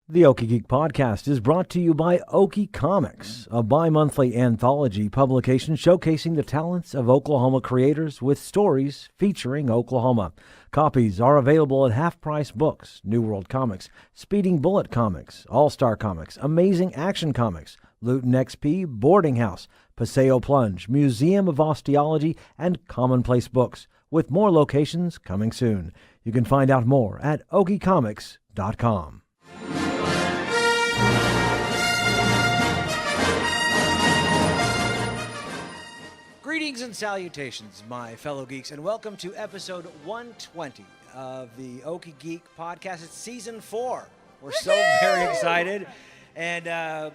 The Okie Geek Podcast is brought to you by Okie Comics, a bi-monthly anthology publication showcasing the talents of Oklahoma creators with stories featuring Oklahoma. Copies are available at half-price books, New World Comics, Speeding Bullet Comics, All-Star Comics, Amazing Action Comics, Luton XP, Boarding House, Paseo Plunge, Museum of Osteology, and Commonplace Books, with more locations coming soon. You can find out more at okiecomics.com. Greetings and salutations, my fellow geeks, and welcome to episode 120 of the Okie Geek Podcast. It's season 4. We're so very excited. And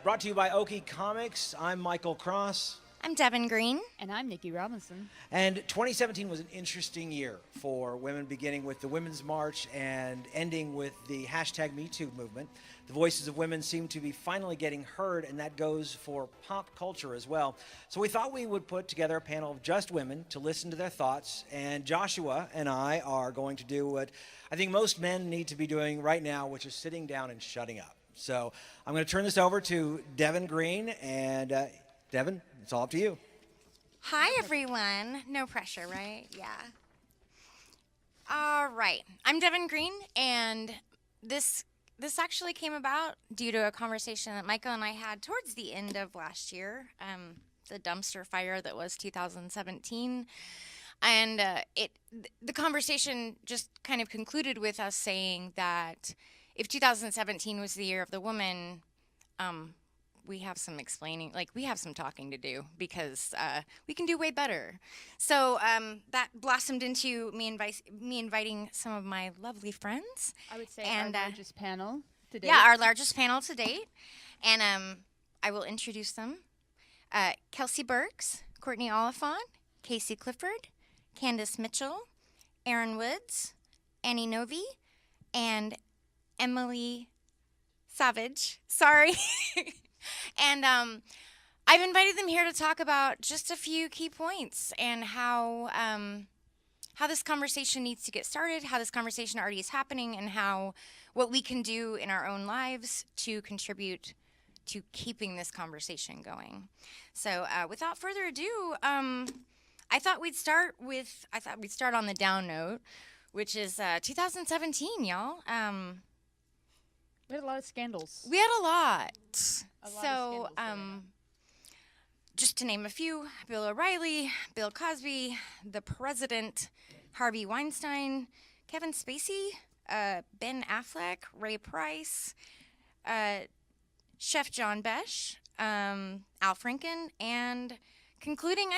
brought to you by Okie Comics. I'm Michael Cross. I'm Devon Green. And I'm Nikki Robinson. And 2017 was an interesting year for women, beginning with the Women's March and ending with the hashtag #MeToo movement. The voices of women seem to be finally getting heard, and that goes for pop culture as well. So we thought we would put together a panel of just women to listen to their thoughts, and Joshua and I are going to do what I think most men need to be doing right now, which is sitting down and shutting up. So I'm going to turn this over to Devon Green, and Devon, it's all up to you. Hi, everyone. No pressure, right? Yeah. All right. I'm Devon Green, and this actually came about due to a conversation that Michael and I had towards the end of last year, the dumpster fire that was 2017. And the conversation just kind of concluded with us saying that if 2017 was the year of the woman, we have some talking to do, because we can do way better. So that blossomed into me inviting some of my lovely friends. I would say our largest panel to date. Yeah, our largest panel to date. And I will introduce them. Kelsey Burks, Courtney Oliphant, Clifford, Kandyce Mitchell, Erin Woods, Novy, and Emily Savage. Sorry. And I've invited them here to talk about just a few key points and how this conversation needs to get started, how this conversation already is happening, and what we can do in our own lives to contribute to keeping this conversation going. So without further ado, I thought we'd start on the down note, which is 2017, y'all. We had a lot of scandals. We had a lot. Of scandals Just to name a few: Bill O'Reilly, Bill Cosby, the president, Harvey Weinstein, Kevin Spacey, Ben Affleck, Ray Price, Chef John Besh, Al Franken, and concluding,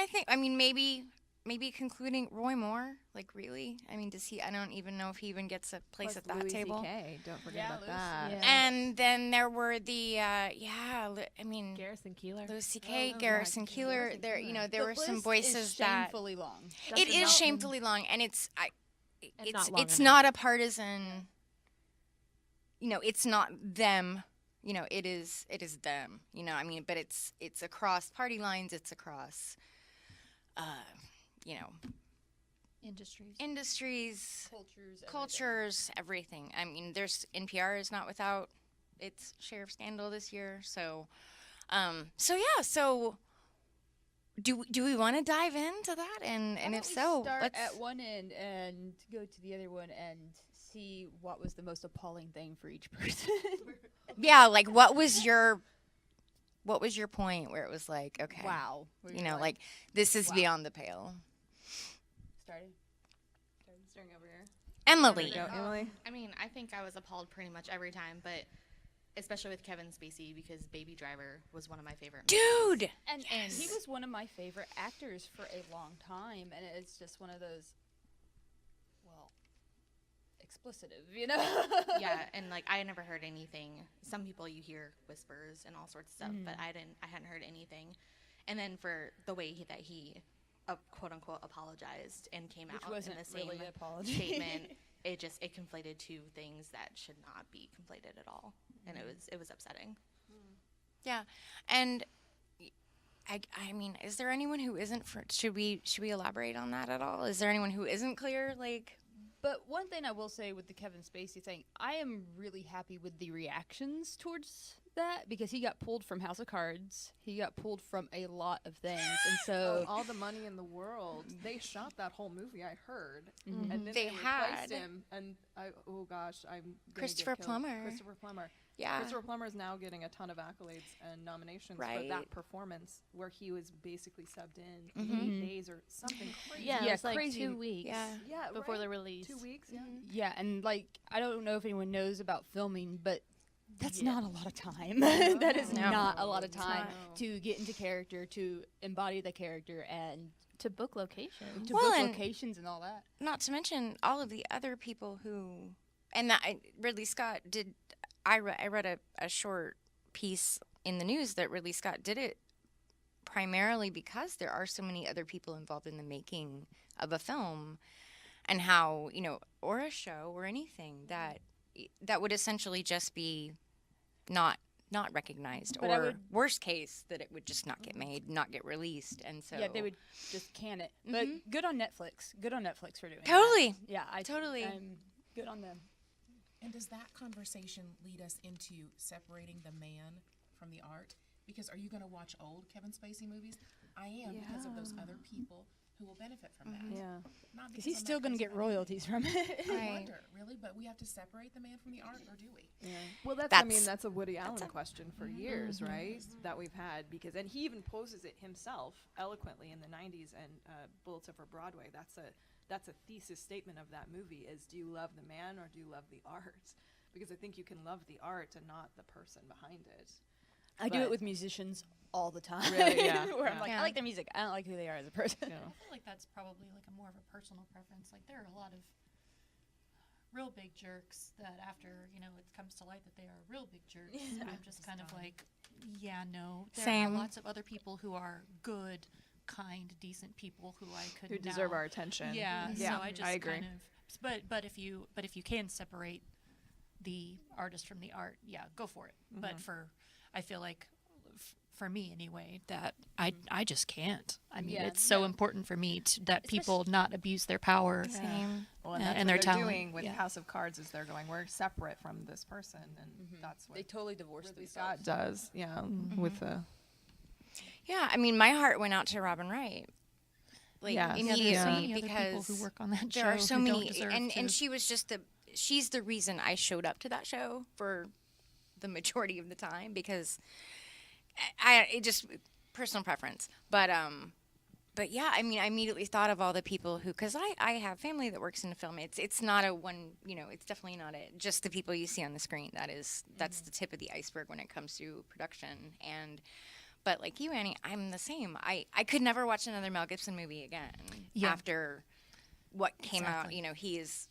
maybe concluding Roy Moore. Like, really? I mean, does he? I don't even know if he even gets a place at that Louis table. C.K. Don't forget about that. Yeah. And then there were the Garrison Keillor. Louis C.K., Garrison Keillor. There were some voices that shamefully long. It is shamefully long, and it's not not a partisan. It's not them. It is them. But it's across party lines. It's across. Industries, cultures, everything. NPR is not without its share of scandal this year. So do we want to dive into that? And if so, start let's at one end and go to the other one and see what was the most appalling thing for each person. Yeah, like what was your point where it was like, okay, wow, this is beyond the pale. Starting over here. Emily. Emily. I think I was appalled pretty much every time, but especially with Kevin Spacey, because Baby Driver was one of my favorite movies. Dude! And he was one of my favorite actors for a long time, and it's just one of those, explicitive, Yeah, and I never heard anything. Some people you hear whispers and all sorts of stuff, but I hadn't heard anything. And then for the way that he quote unquote apologized and came out in the same statement, it conflated two things that should not be conflated at all, and it was upsetting. Yeah, and I mean, is there anyone who isn't? Should we elaborate on that at all? Is there anyone who isn't clear? But one thing I will say with the Kevin Spacey thing, I am really happy with the reactions towards that, because he got pulled from House of Cards. He got pulled from a lot of things. And so all the money in the world. They shot that whole movie, I heard. Mm-hmm. And then They had replaced him. And oh gosh, I'm gonna Christopher get killed. Plummer. Christopher Plummer. Yeah. Christopher Plummer is now getting a ton of accolades and nominations for Right. that performance, where he was basically subbed in Mhm. 8 days or something crazy. Yeah, Yeah, it was like crazy. 2 weeks Yeah. Yeah, before right? the release. 2 weeks. Yeah. yeah, and like I don't know if anyone knows about filming, but that's Yeah. not a lot of time. That is No. not a lot of It's time not. to get into character, to embody the character, and To book location. to Well, book and- locations and all that. Not to mention all of the other people who, and that Ridley Scott did. I read a short piece in the news that Ridley Scott did it primarily because there are so many other people involved in the making of a film, and how, or a show or anything that would essentially just be not recognized, But I or would- worst case that it would just not get made, not get released, and so Yeah, they would just can it. But Mhm. good on Netflix. Good on Netflix for doing Totally. that. Yeah, Totally. I'm good on them. And does that conversation lead us into separating the man from the art? Because are you going to watch old Kevin Spacey movies? I am, because of those other people who will benefit from that. Yeah. Not Because because he's I'm still that going to crazy get about movies. royalties from it. I Right. wonder, really, but we have to separate the man from the art, or do we? Yeah. Well, I That's- mean, that's a Woody Allen question for years, right? That we've had, and he even poses it himself eloquently in the 90s and Bullets Over Broadway. That's a thesis statement of that movie is, do you love the man or do you love the art? Because I think you can love the art and not the person behind it. I do But- it with musicians all the time. Really? Yeah. Where I'm Yeah. like, Yeah. I like their music. I don't like who they are as a person. You know. I feel like that's probably like a more of a personal preference. Like there are a lot of real big jerks that after, it comes to light that they are real big jerks. I'm just kind of like, yeah, no. There Same. are lots of other people who are good, kind, decent people who I could Who deserve now- our attention. Yeah, Yeah, so I just agree. kind of but if you can separate the artist from the art, yeah, go for it. But I feel like for me anyway, that I just can't. I mean, Yeah, it's so no. important for me that people not abuse their power. Same. Well, and that's their what they're talent. doing with Yeah. House of Cards is they're going, we're separate from this person, and that's what They totally divorced Ridley themselves. Scott does. Yeah, with the Yeah, I mean, my heart went out to Robin Wright. Like, Yeah. Yeah, immediately, there's so many other people because who work on that there show are so who don't many, deserve and to- she was just she's the reason I showed up to that show for the majority of the time, because it just personal preference, but yeah, I mean, I immediately thought of all the people who, because I have family that works in film. It's not a one, it's definitely not just the people you see on the screen. That's the tip of the iceberg when it comes to production. But like you, Annie, I'm the same. I could never watch another Mel Gibson movie again after what came out. He is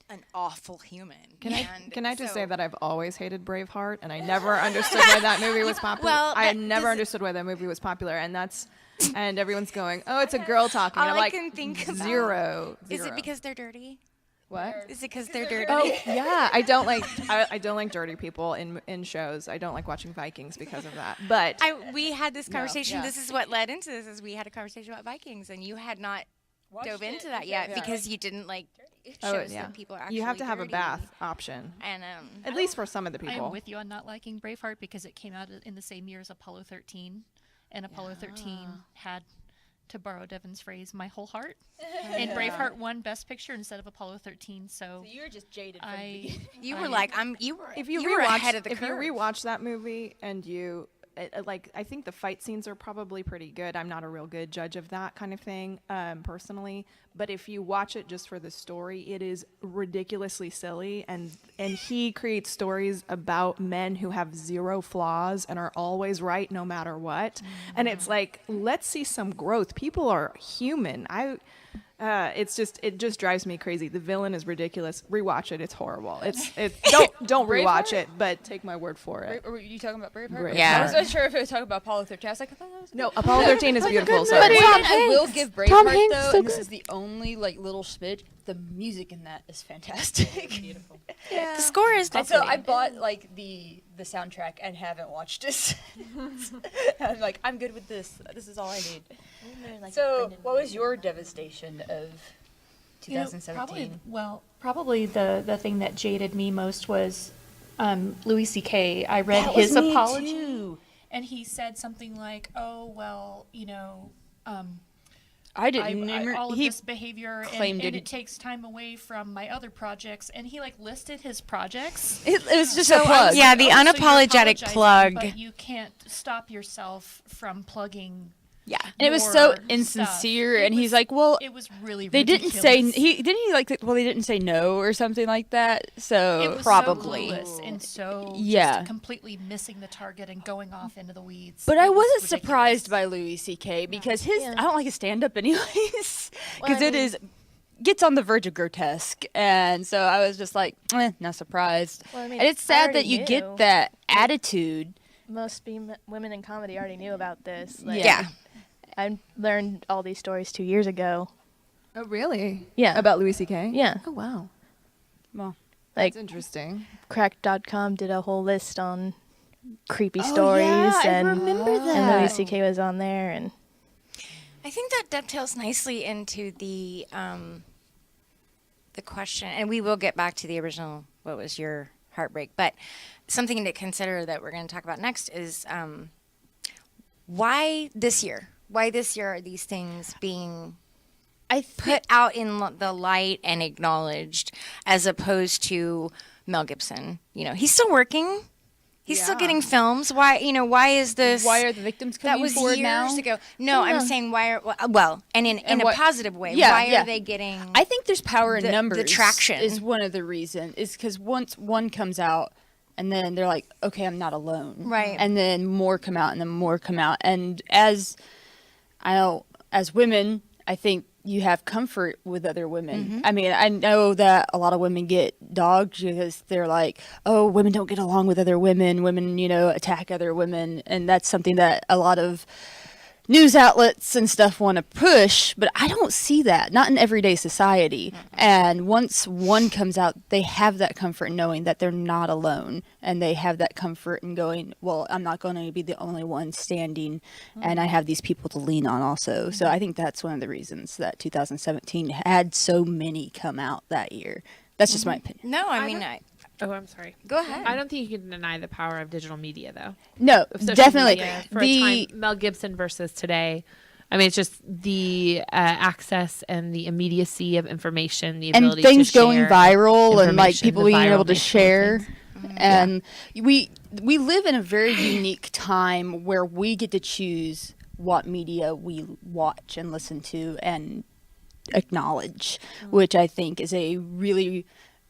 an awful human. Can I just say that I've always hated Braveheart, and I never understood why that movie was popular. Well, I that never does- understood why that movie was popular, and everyone's going, "Oh, it's a girl talking." All I'm I like, can think about- zero. Is it because they're dirty? what? Is it because they're dirty? Oh yeah, I don't like dirty people in shows. I don't like watching Vikings because of that. But We had this conversation. yeah. This is what led into this. Is we had a conversation about Vikings, and you had not dove into that yet because you didn't like shows that people are actually you have to have dirty. a bath option, And at least for some of the I people. am with you on not liking Braveheart because it came out in the same year as Apollo 13, and Apollo 13 had, to borrow Devon's phrase, my whole heart. And Braveheart won Best Picture instead of Apollo 13. So You're just jaded from the I, beginning. you were like, you were If you were rewatch, ahead of the if you curve. rewatch that movie and you I think the fight scenes are probably pretty good. I'm not a real good judge of that kind of thing, personally. But if you watch it just for the story, it is ridiculously silly. And he creates stories about men who have zero flaws and are always right no matter what. And it's like, let's see some growth. People are human. It just drives me crazy. The villain is ridiculous. Rewatch it. It's horrible. Don't rewatch it, but take my word for it. Were you talking about Braveheart? Braveheart. Yeah. I wasn't sure if it was talking about Apollo 13. I was like, I thought that was No, Apollo 13 is beautiful. So But I will give Braveheart Hanks, though, so and this is the only little smidge. The music in that is fantastic. Beautiful. The score is And so definitely. I bought the soundtrack and haven't watched it. I'm like, I'm good with this. This is all I need. So, what was your devastation of 2017. Probably the thing that jaded me most was Louis C.K. I read That was his me apology, too. and he said something like, "Oh well, I didn't remember. all of He this behavior claimed and it- it takes time away from my other projects," and he like listed his projects. it was just a plug. Yeah, the Oh, so you're unapologetic apologizing, plug. But you can't stop yourself from plugging. Yeah, and it was so your insincere, stuff. and he's like, "Well, It was really they didn't say ridiculous. they didn't say no or something like that." It So was Probably. so clueless and so Yeah. just completely missing the target and going off into the weeds. But It I was wasn't ridiculous. surprised by Louis C.K. because his I don't like his stand up anyways because it is gets on the verge of grotesque, and so I was just like, not surprised. Well, I mean, and it's I sad already that you knew. get that attitude. Most women in comedy already knew about this. Like, Yeah. I learned all these stories 2 years ago. Oh, really? Yeah. About Louis C.K.? Yeah. Oh, wow. Well, Like, That's interesting. Cracked.com did a whole list on creepy stories. I and, remember And that. Louis C.K. was on there. And I think that dovetails nicely into the question, and we will get back to the original. What was your heartbreak? But something to consider that we're going to talk about next is why this year? Why this year are these things being put out in the light and acknowledged, as opposed to Mel Gibson? You know, he's still working. He's still getting films. Why? You know, why is this? why are the victims That coming was forward years now? ago. No, I'm saying why are and in a what- positive way. Yeah, why yeah. are they getting? I think there's power in the numbers. traction. Is one of the reasons. Is because once one comes out, and then they're like, okay, I'm not alone. Right. And then more come out, and then more come out. And as women, I think you have comfort with other women. I mean, I know that a lot of women get dogged because they're like, oh, women don't get along with other women. Women, attack other women. And that's something that a lot of news outlets and stuff want to push, but I don't see that, not in everyday society. And once one comes out, they have that comfort in knowing that they're not alone, and they have that comfort in going, well, I'm not going to be the only one standing, and I have these people to lean on also. So I think that's one of the reasons that 2017 had so many come out that year. That's just my opinion. No, I mean, Oh, I'm sorry. go ahead. I don't think you can deny the power of digital media, though. No, Of social definitely. media. For a time, Mel Gibson versus today. I mean, it's just the access and the immediacy of information, the And ability things to share going viral, and like information, people the being viral able to nature of share. things. And we live in a very unique time where we get to choose what media we watch and listen to and acknowledge, which I think is a really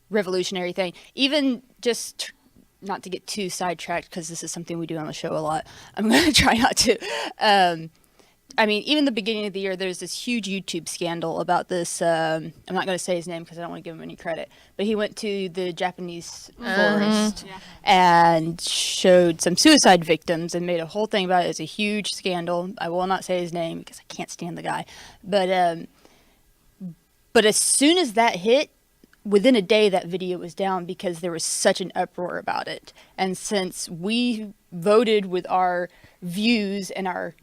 revolutionary thing. Even just not to get too sidetracked, because this is something we do on the show a lot. I'm going to try not to. I mean, even the beginning of the year, there's this huge YouTube scandal about this. I'm not going to say his name because I don't want to give him any credit. But he went to the Japanese forest and showed some suicide victims and made a whole thing about it. It's a huge scandal. I will not say his name because I can't stand the guy. But as soon as that hit, within a day, that video was down because there was such an uproar about it. And since we voted with our views and our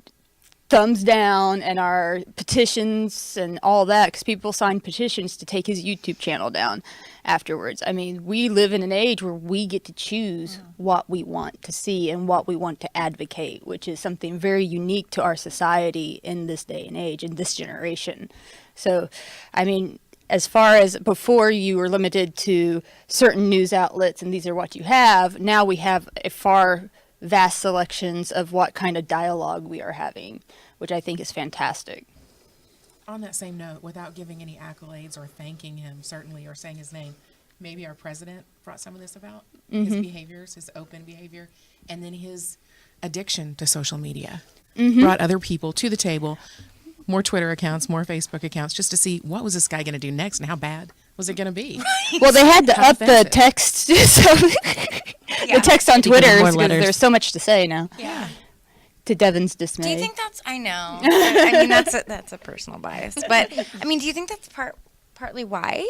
thumbs down and our petitions and all that, because people signed petitions to take his YouTube channel down afterwards. I mean, we live in an age where we get to choose what we want to see and what we want to advocate, which is something very unique to our society in this day and age, in this generation. So, I mean, as far as before you were limited to certain news outlets and these are what you have, now we have a far vast selections of what kind of dialogue we are having, which I think is fantastic. On that same note, without giving any accolades or thanking him, certainly, or saying his name, maybe our president brought some of this about, his behaviors, his open behavior, and then his addiction to social media. Brought other people to the table, more Twitter accounts, more Facebook accounts, just to see what was this guy going to do next and how bad was it going to be. Well, they had to How up the offensive. text, so the text on Twitter more because letters. there's so much to say now. Yeah. To Devon's dismay. Do you think that's? I know. I mean, that's a personal bias, but I mean, do you think that's partly why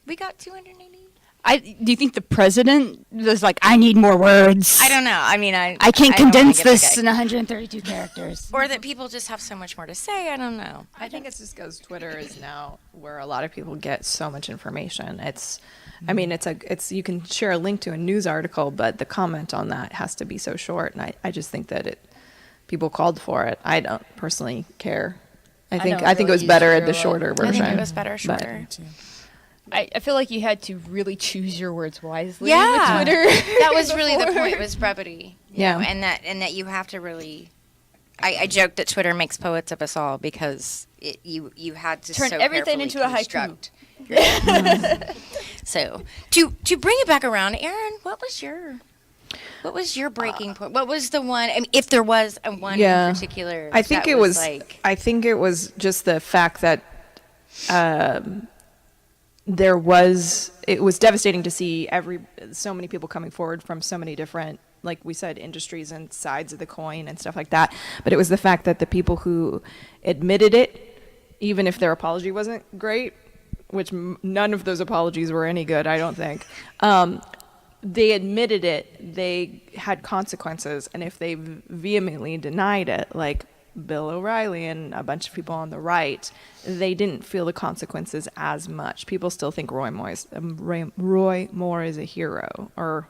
we got 280? Do you think the president was like, I need more words? I don't know. I mean, I can't don't wanna condense give a this guy- in 132 characters. Or that people just have so much more to say. I don't know. I think it's just because Twitter is now where a lot of people get so much information. I mean, it's you can share a link to a news article, but the comment on that has to be so short, and I just think that people called for it. I don't personally care. I think it was better at the shorter version. I think it was better shorter. I feel like you had to really choose your words wisely Yeah. with Twitter. That was really the point, was brevity. You Yeah. know, and that you have to really. I joked that Twitter makes poets of us all because you had to Turn so everything carefully into a haiku. construct your- So to bring it back around, Erin, what was your breaking point? What was the one? I mean, if there was a one in particular, I think that it was. like, I think it was just the fact that it was devastating to see so many people coming forward from so many different, like we said, industries and sides of the coin and stuff like that. But it was the fact that the people who admitted it, even if their apology wasn't great, which none of those apologies were any good, I don't think. They admitted it, they had consequences, and if they vehemently denied it, like Bill O'Reilly and a bunch of people on the right, they didn't feel the consequences as much. People still think Roy Moore is a hero, or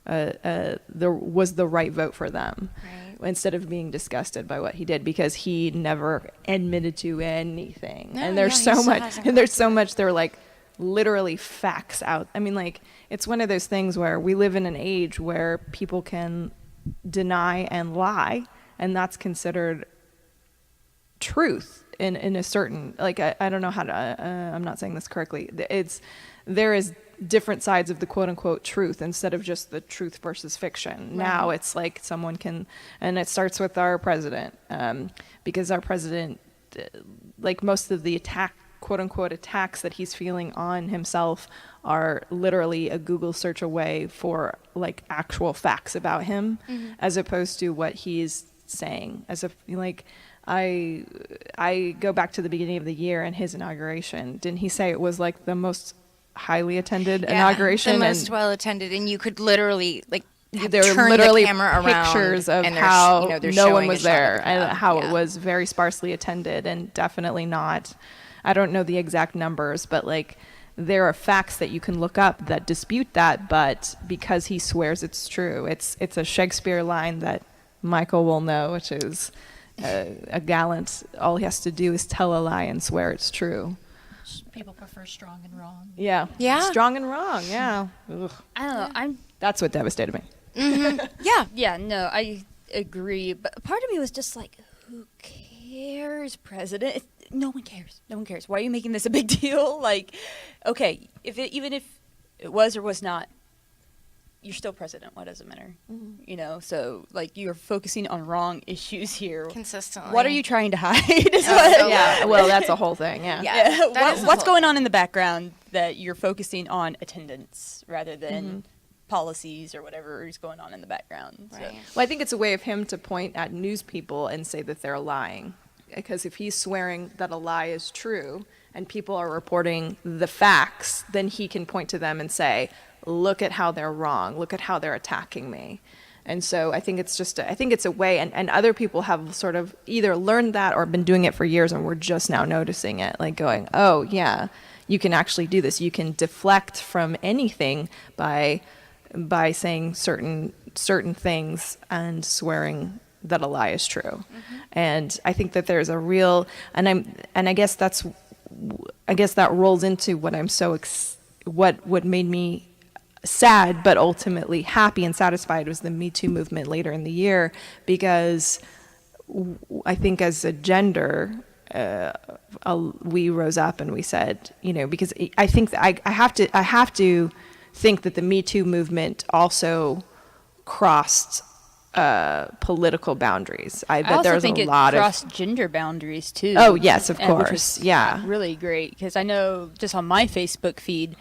there was the right vote for them, right, instead of being disgusted by what he did, because he never admitted to anything. No, and there's so much they're like literally facts out. I mean, like, it's one of those things where we live in an age where people can deny and lie, and that's considered truth in a certain, like, I don't know how to, I'm not saying this correctly. There is different sides of the quote unquote truth instead of just the truth versus fiction. Right. Now it's like someone can, and it starts with our president, because our president, like most of the quote unquote attacks that he's feeling on himself are literally a Google search away for like actual facts about him, as opposed to what he's saying. As if, like, I go back to the beginning of the year and his inauguration. Didn't he say it was like the most highly attended inauguration? The most well attended, and you could literally like there were turn literally the camera around pictures of and how they're no one showing was a shot of there, the and crowd. how it was very sparsely attended, and definitely not. I don't know the exact numbers, but like there are facts that you can look up that dispute that. But because he swears it's true, it's a Shakespeare line that Michael will know, which is a gallant. All he has to do is tell a lie and swear it's true. People prefer strong and wrong. Yeah. Strong and wrong. Yeah. Ugh. I don't know. That's what devastated me. Yeah, no, I agree. But part of me was just like, who cares, president? No one cares. No one cares. Why are you making this a big deal? Like, okay, even if it was or was not, you're still president. Why does it matter? You know, so like you're focusing on wrong issues here. Consistently. What are you trying to hide? Yeah, well, that's a whole thing. Yeah. What's going on in the background that you're focusing on attendance rather than policies or whatever is going on in the background? Right. So. Well, I think it's a way of him to point at news people and say that they're lying. Because if he's swearing that a lie is true and people are reporting the facts, then he can point to them and say, look at how they're wrong. Look at how they're attacking me. And so I think it's a way, and other people have sort of either learned that or been doing it for years, and we're just now noticing it, like going, oh yeah, you can actually do this. You can deflect from anything by saying certain things and swearing that a lie is true. And I think that there's a real, and I guess that rolls into what I'm so what made me sad but ultimately happy and satisfied was the Me Too movement later in the year, because I think as a gender we rose up and we said, you know, because I think that I have to think that the Me Too movement also crossed political boundaries. I bet there's a lot of crossed gender boundaries too. Oh yes, of which course. was Yeah. really great, because I know just on my Facebook feed,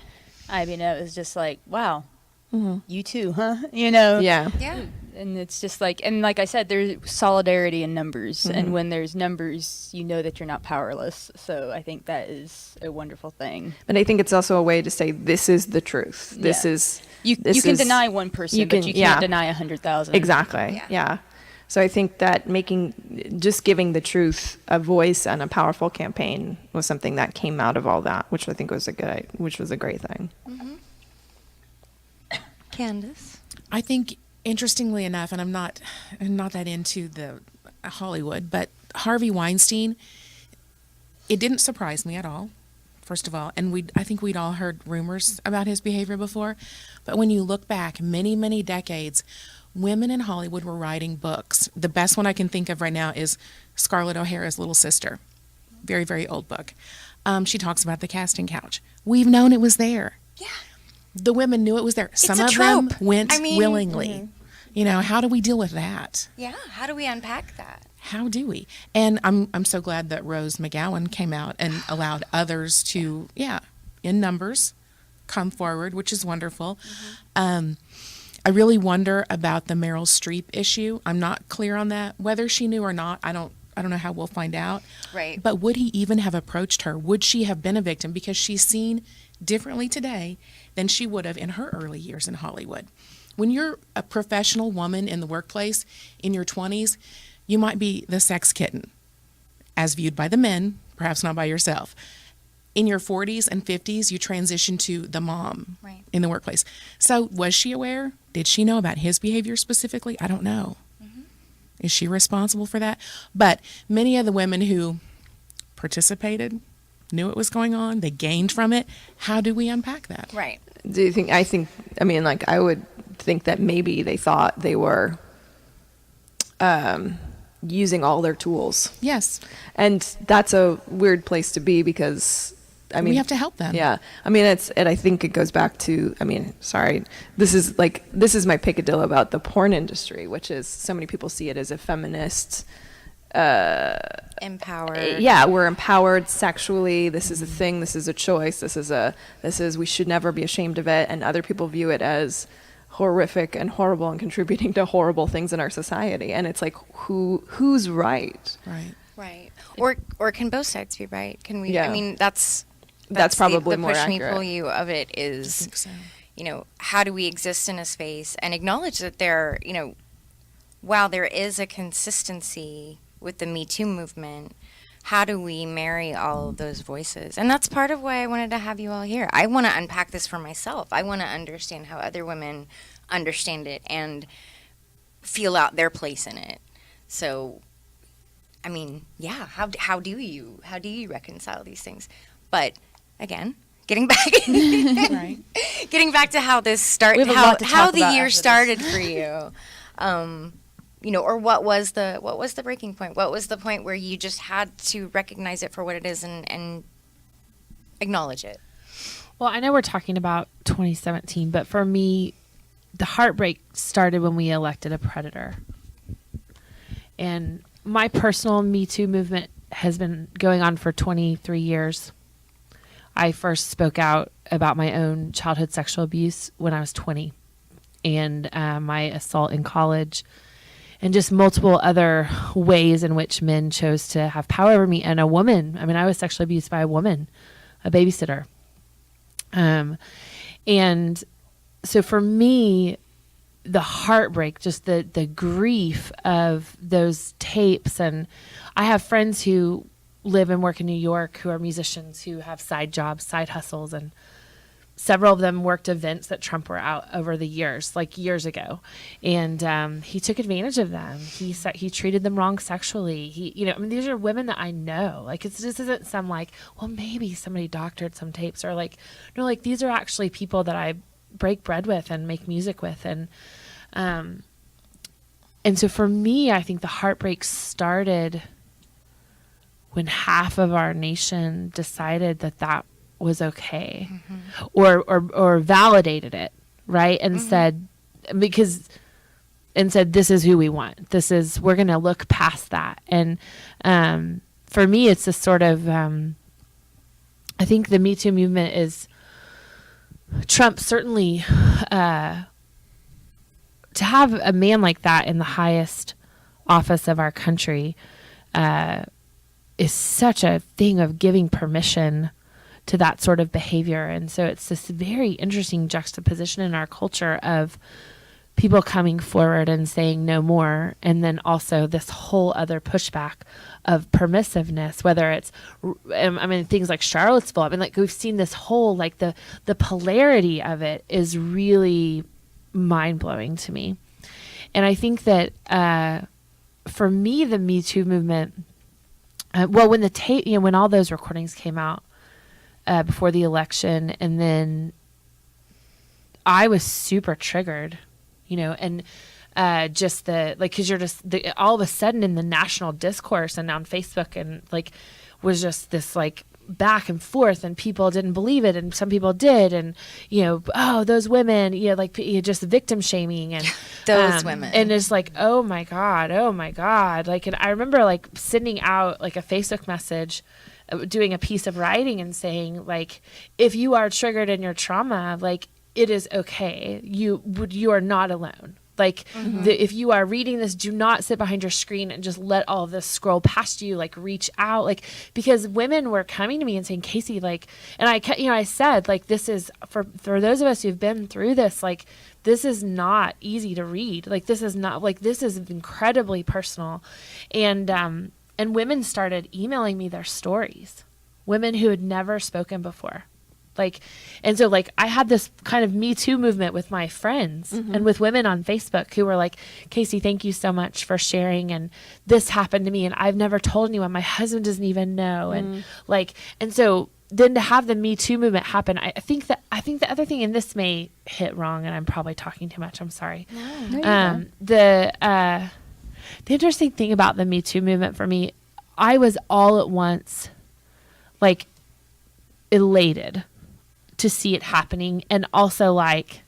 I mean, it was just like, wow, You too, huh? You know? Yeah. Yeah. And it's just like, and like I said, there's solidarity in numbers. And when there's numbers, you know that you're not powerless. So I think that is a wonderful thing. But I think it's also a way to say, this is the truth. This Yeah. is. You this can is- deny one person, but you can't deny 100,000. Exactly. Yeah. So I think that just giving the truth a voice and a powerful campaign was something that came out of all that, which I think was a great thing. Kandyce. I think, interestingly enough, and I'm not that into the Hollywood, but Harvey Weinstein, it didn't surprise me at all, first of all. And I think we'd all heard rumors about his behavior before. But when you look back many, many decades, women in Hollywood were writing books. The best one I can think of right now is Scarlett O'Hara's Little Sister. Very, very old book. She talks about the casting couch. We've known it was there. Yeah. The women knew it was there. Some a of them trope. went I mean- willingly. You know, how do we deal with that? Yeah. How do we unpack that? How do we? And I'm so glad that Rose McGowan came out and allowed others to, in numbers, come forward, which is wonderful. I really wonder about the Meryl Streep issue. I'm not clear on that. Whether she knew or not, I don't know how we'll find out. Right. But would he even have approached her? Would she have been a victim? Because she's seen differently today than she would have in her early years in Hollywood. When you're a professional woman in the workplace in your 20s, you might be the sex kitten, as viewed by the men, perhaps not by yourself. In your 40s and 50s, you transition to the mom in the workplace. So was she aware? Did she know about his behavior specifically? I don't know. Is she responsible for that? But many of the women who participated knew it was going on. They gained from it. How do we unpack that? Right. Do you think? I would think that maybe they thought they were using all their tools. Yes. And that's a weird place to be because, we have to help them. Yeah. I think it goes back to, this is my picadillo about the porn industry, which is so many people see it as a feminist, Empowered. Yeah, we're empowered sexually. This is a thing. This is a choice. We should never be ashamed of it. And other people view it as horrific and horrible and contributing to horrible things in our society. And it's like, who's right? Right. Right. Or can both sides be right? Can we? Yeah. I mean, that's probably the more push me accurate. pull you of it is, I think so. you know, how do we exist in a space and acknowledge that there, you know, while there is a consistency with the Me Too movement, how do we marry all of those voices? And that's part of why I wanted to have you all here. I want to unpack this for myself. I want to understand how other women understand it and feel out their place in it. So, I mean, yeah, how do you reconcile these things? But again, getting back getting back to how this started, how the year started for you. You know, or what was the breaking point? What was the point where you just had to recognize it for what it is and acknowledge it? Well, I know we're talking about 2017, but for me, the heartbreak started when we elected a predator. And my personal Me Too movement has been going on for 23 years. I first spoke out about my own childhood sexual abuse when I was 20 and my assault in college and just multiple other ways in which men chose to have power over me. And a woman, I mean, I was sexually abused by a woman, a babysitter. And so for me, the heartbreak, just the grief of those tapes. And I have friends who live and work in New York who are musicians who have side jobs, side hustles, and several of them worked events that Trump were out over the years, like years ago. And he took advantage of them. He treated them wrong sexually. These are women that I know. Like, this isn't some like, well, maybe somebody doctored some tapes, or like, no, like these are actually people that I break bread with and make music with. And so for me, I think the heartbreak started when half of our nation decided that was okay, or validated it, right? And said, this is who we want. We're going to look past that. And for me, it's a sort of, I think the Me Too movement is Trump certainly, to have a man like that in the highest office of our country is such a thing of giving permission to that sort of behavior. And so it's this very interesting juxtaposition in our culture of people coming forward and saying no more, and then also this whole other pushback of permissiveness, whether it's, I mean, things like Charlottesville. I mean, like, we've seen this whole, like, the polarity of it is really mind-blowing to me. And I think that for me, the Me Too movement, when the tape, when all those recordings came out before the election, and then I was super triggered, and just because you're just all of a sudden in the national discourse and on Facebook, and like was just this like back and forth, and people didn't believe it, and some people did, and oh, those women, just victim shaming, and those women, and it's like, oh my god, like, and I remember like sending out like a Facebook message, doing a piece of writing and saying, like, if you are triggered in your trauma, like, it is okay. You are not alone. Like, if you are reading this, do not sit behind your screen and just let all of this scroll past you. Like, reach out, like, because women were coming to me and saying, Casey, like, and I said, like, this is for those of us who've been through this, like, this is not easy to read. Like, this is not, like, this is incredibly personal. And women started emailing me their stories, women who had never spoken before. Like, and so like I had this kind of Me Too movement with my friends and with women on Facebook who were like, Casey, thank you so much for sharing. And this happened to me, and I've never told anyone. My husband doesn't even know. And like, and so then to have the Me Too movement happen, I think the other thing, and this may hit wrong, and I'm probably talking too much, I'm sorry. No, the interesting thing about the Me Too movement for me, I was all at once like elated to see it happening, and also like,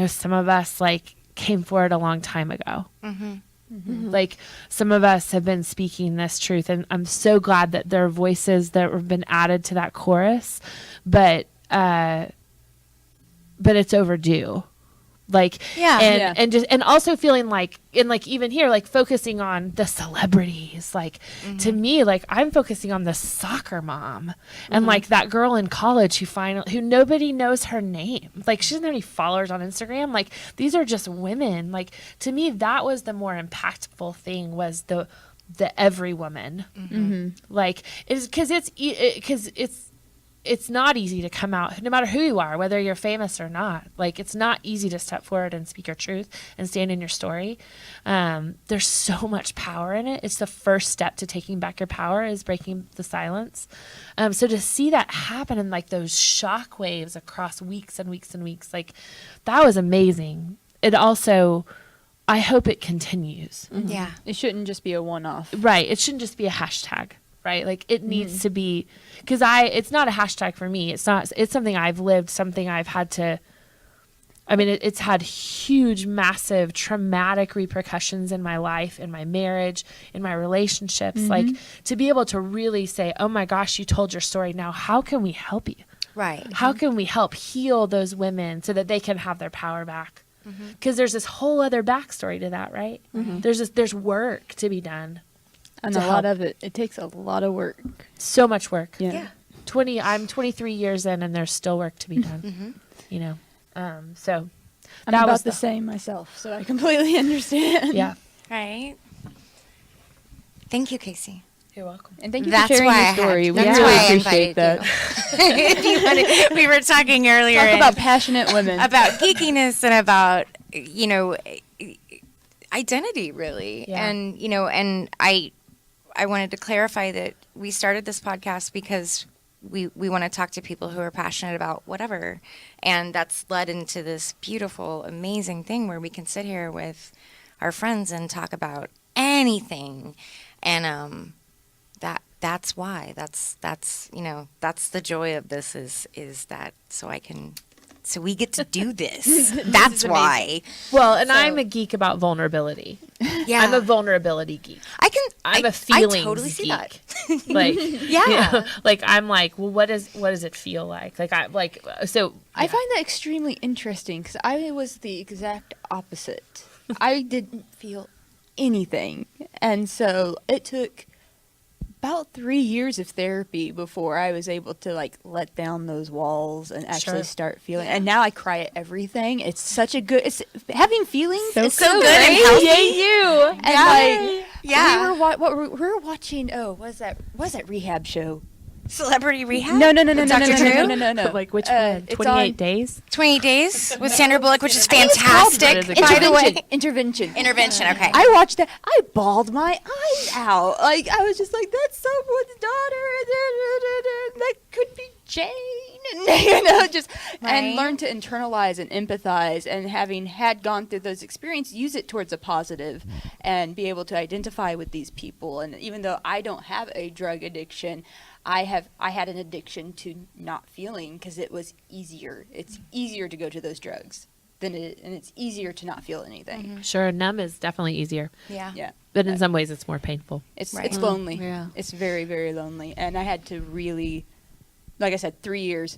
some of us like came forward a long time ago. Like, some of us have been speaking this truth, and I'm so glad that there are voices that have been added to that chorus, but it's overdue. Like, and also feeling like, and like even here, like focusing on the celebrities, like to me, like I'm focusing on the soccer mom and like that girl in college who nobody knows her name. Like, she doesn't have any followers on Instagram. Like, these are just women. Like, to me, that was the more impactful thing, was the every woman. Like, it's because it's not easy to come out, no matter who you are, whether you're famous or not. Like, it's not easy to step forward and speak your truth and stand in your story. There's so much power in it. It's the first step to taking back your power, is breaking the silence. So to see that happen in like those shock waves across weeks and weeks and weeks, like, that was amazing. It also, I hope it continues. Yeah. It shouldn't just be a one-off. Right. It shouldn't just be a hashtag. Right. Like, it needs to be, because it's not a hashtag for me. It's something I've lived, something I've had to, I mean, it's had huge, massive, traumatic repercussions in my life, in my marriage, in my relationships. Like, to be able to really say, oh my gosh, you told your story. Now, how can we help you? Right. How can we help heal those women so that they can have their power back? Because there's this whole other backstory to that, right? There's work to be done. And a lot of it takes a lot of work. So much work. Yeah. I'm 23 years in, and there's still work to be done. So I'm that about was the same myself, so I completely understand. Yeah. Right. Thank you, Casey. You're welcome. And thank you That's for sharing why your story. We that's really why I appreciate that. We were talking earlier Talk about passionate women. about geekiness and about, identity, really. Yeah. And, and I wanted to clarify that we started this podcast because we want to talk to people who are passionate about whatever. And that's led into this beautiful, amazing thing where we can sit here with our friends and talk about anything. And that's why. That's the joy of this is that so we get to do this. That's why. Well, and I'm a geek about vulnerability. Yeah. I'm a vulnerability geek. I'm a feelings I totally see geek. that. Like, Yeah. you know, like I'm like, well, what does it feel like? Like so. I find that extremely interesting because I was the exact opposite. I didn't feel anything, and so it took about 3 years of therapy before I was able to like let down those walls and actually start feeling. And now I cry at everything. It's such a good. It's having feelings. It's so good and healthy. Yay, you. And like, Yeah. we were watching. Oh, what was that rehab show? Celebrity Rehab? No. Dr. Drew? No. Like which one? 28 days? 28 Days with Sandra Bullock, which is I think it's called fantastic. By the way, Intervention. Intervention, okay. I watched that. I bawled my eyes out. Like, I was just like, that's someone's daughter. That could be Jane. And, you know, just, and Right. learn to internalize and empathize. And having had gone through those experiences, use it towards a positive and be able to identify with these people. And even though I don't have a drug addiction, I had an addiction to not feeling because it was easier. It's easier to go to those drugs and it's easier to not feel anything. Sure, numb is definitely easier, Yeah. Yeah. but in some ways it's more painful. It's Right. it's lonely. Yeah. It's very, very lonely. And I had to really, like I said, 3 years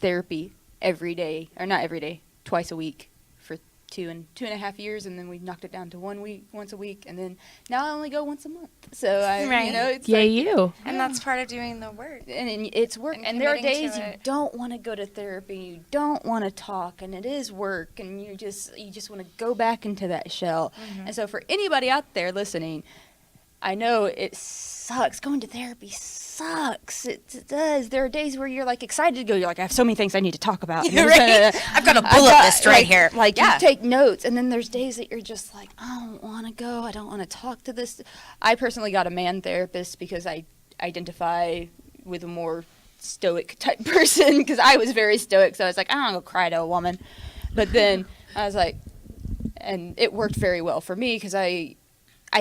therapy every day, or not every day, twice a week for 2.5 years, and then we knocked it down to once a week, and then now I only go once a month. So I, Right. you know, it's Yay, like, you. And that's part of doing the work. and it's work. And And there are committing days to you it. don't want to go to therapy, you don't want to talk, and it is work, and you just want to go back into that shell. And so for anybody out there listening, I know it sucks. Going to therapy sucks. It does. There are days where you're like excited to go. You're like, I have so many things I need to talk about. You're right. I've got a bullet list right here. Like Yeah. you take notes, and then there's days that you're just like, I don't want to go. I don't want to talk to this. I personally got a man therapist because I identify with a more stoic type person because I was very stoic. So I was like, I don't go cry to a woman. But then I was like, and it worked very well for me because I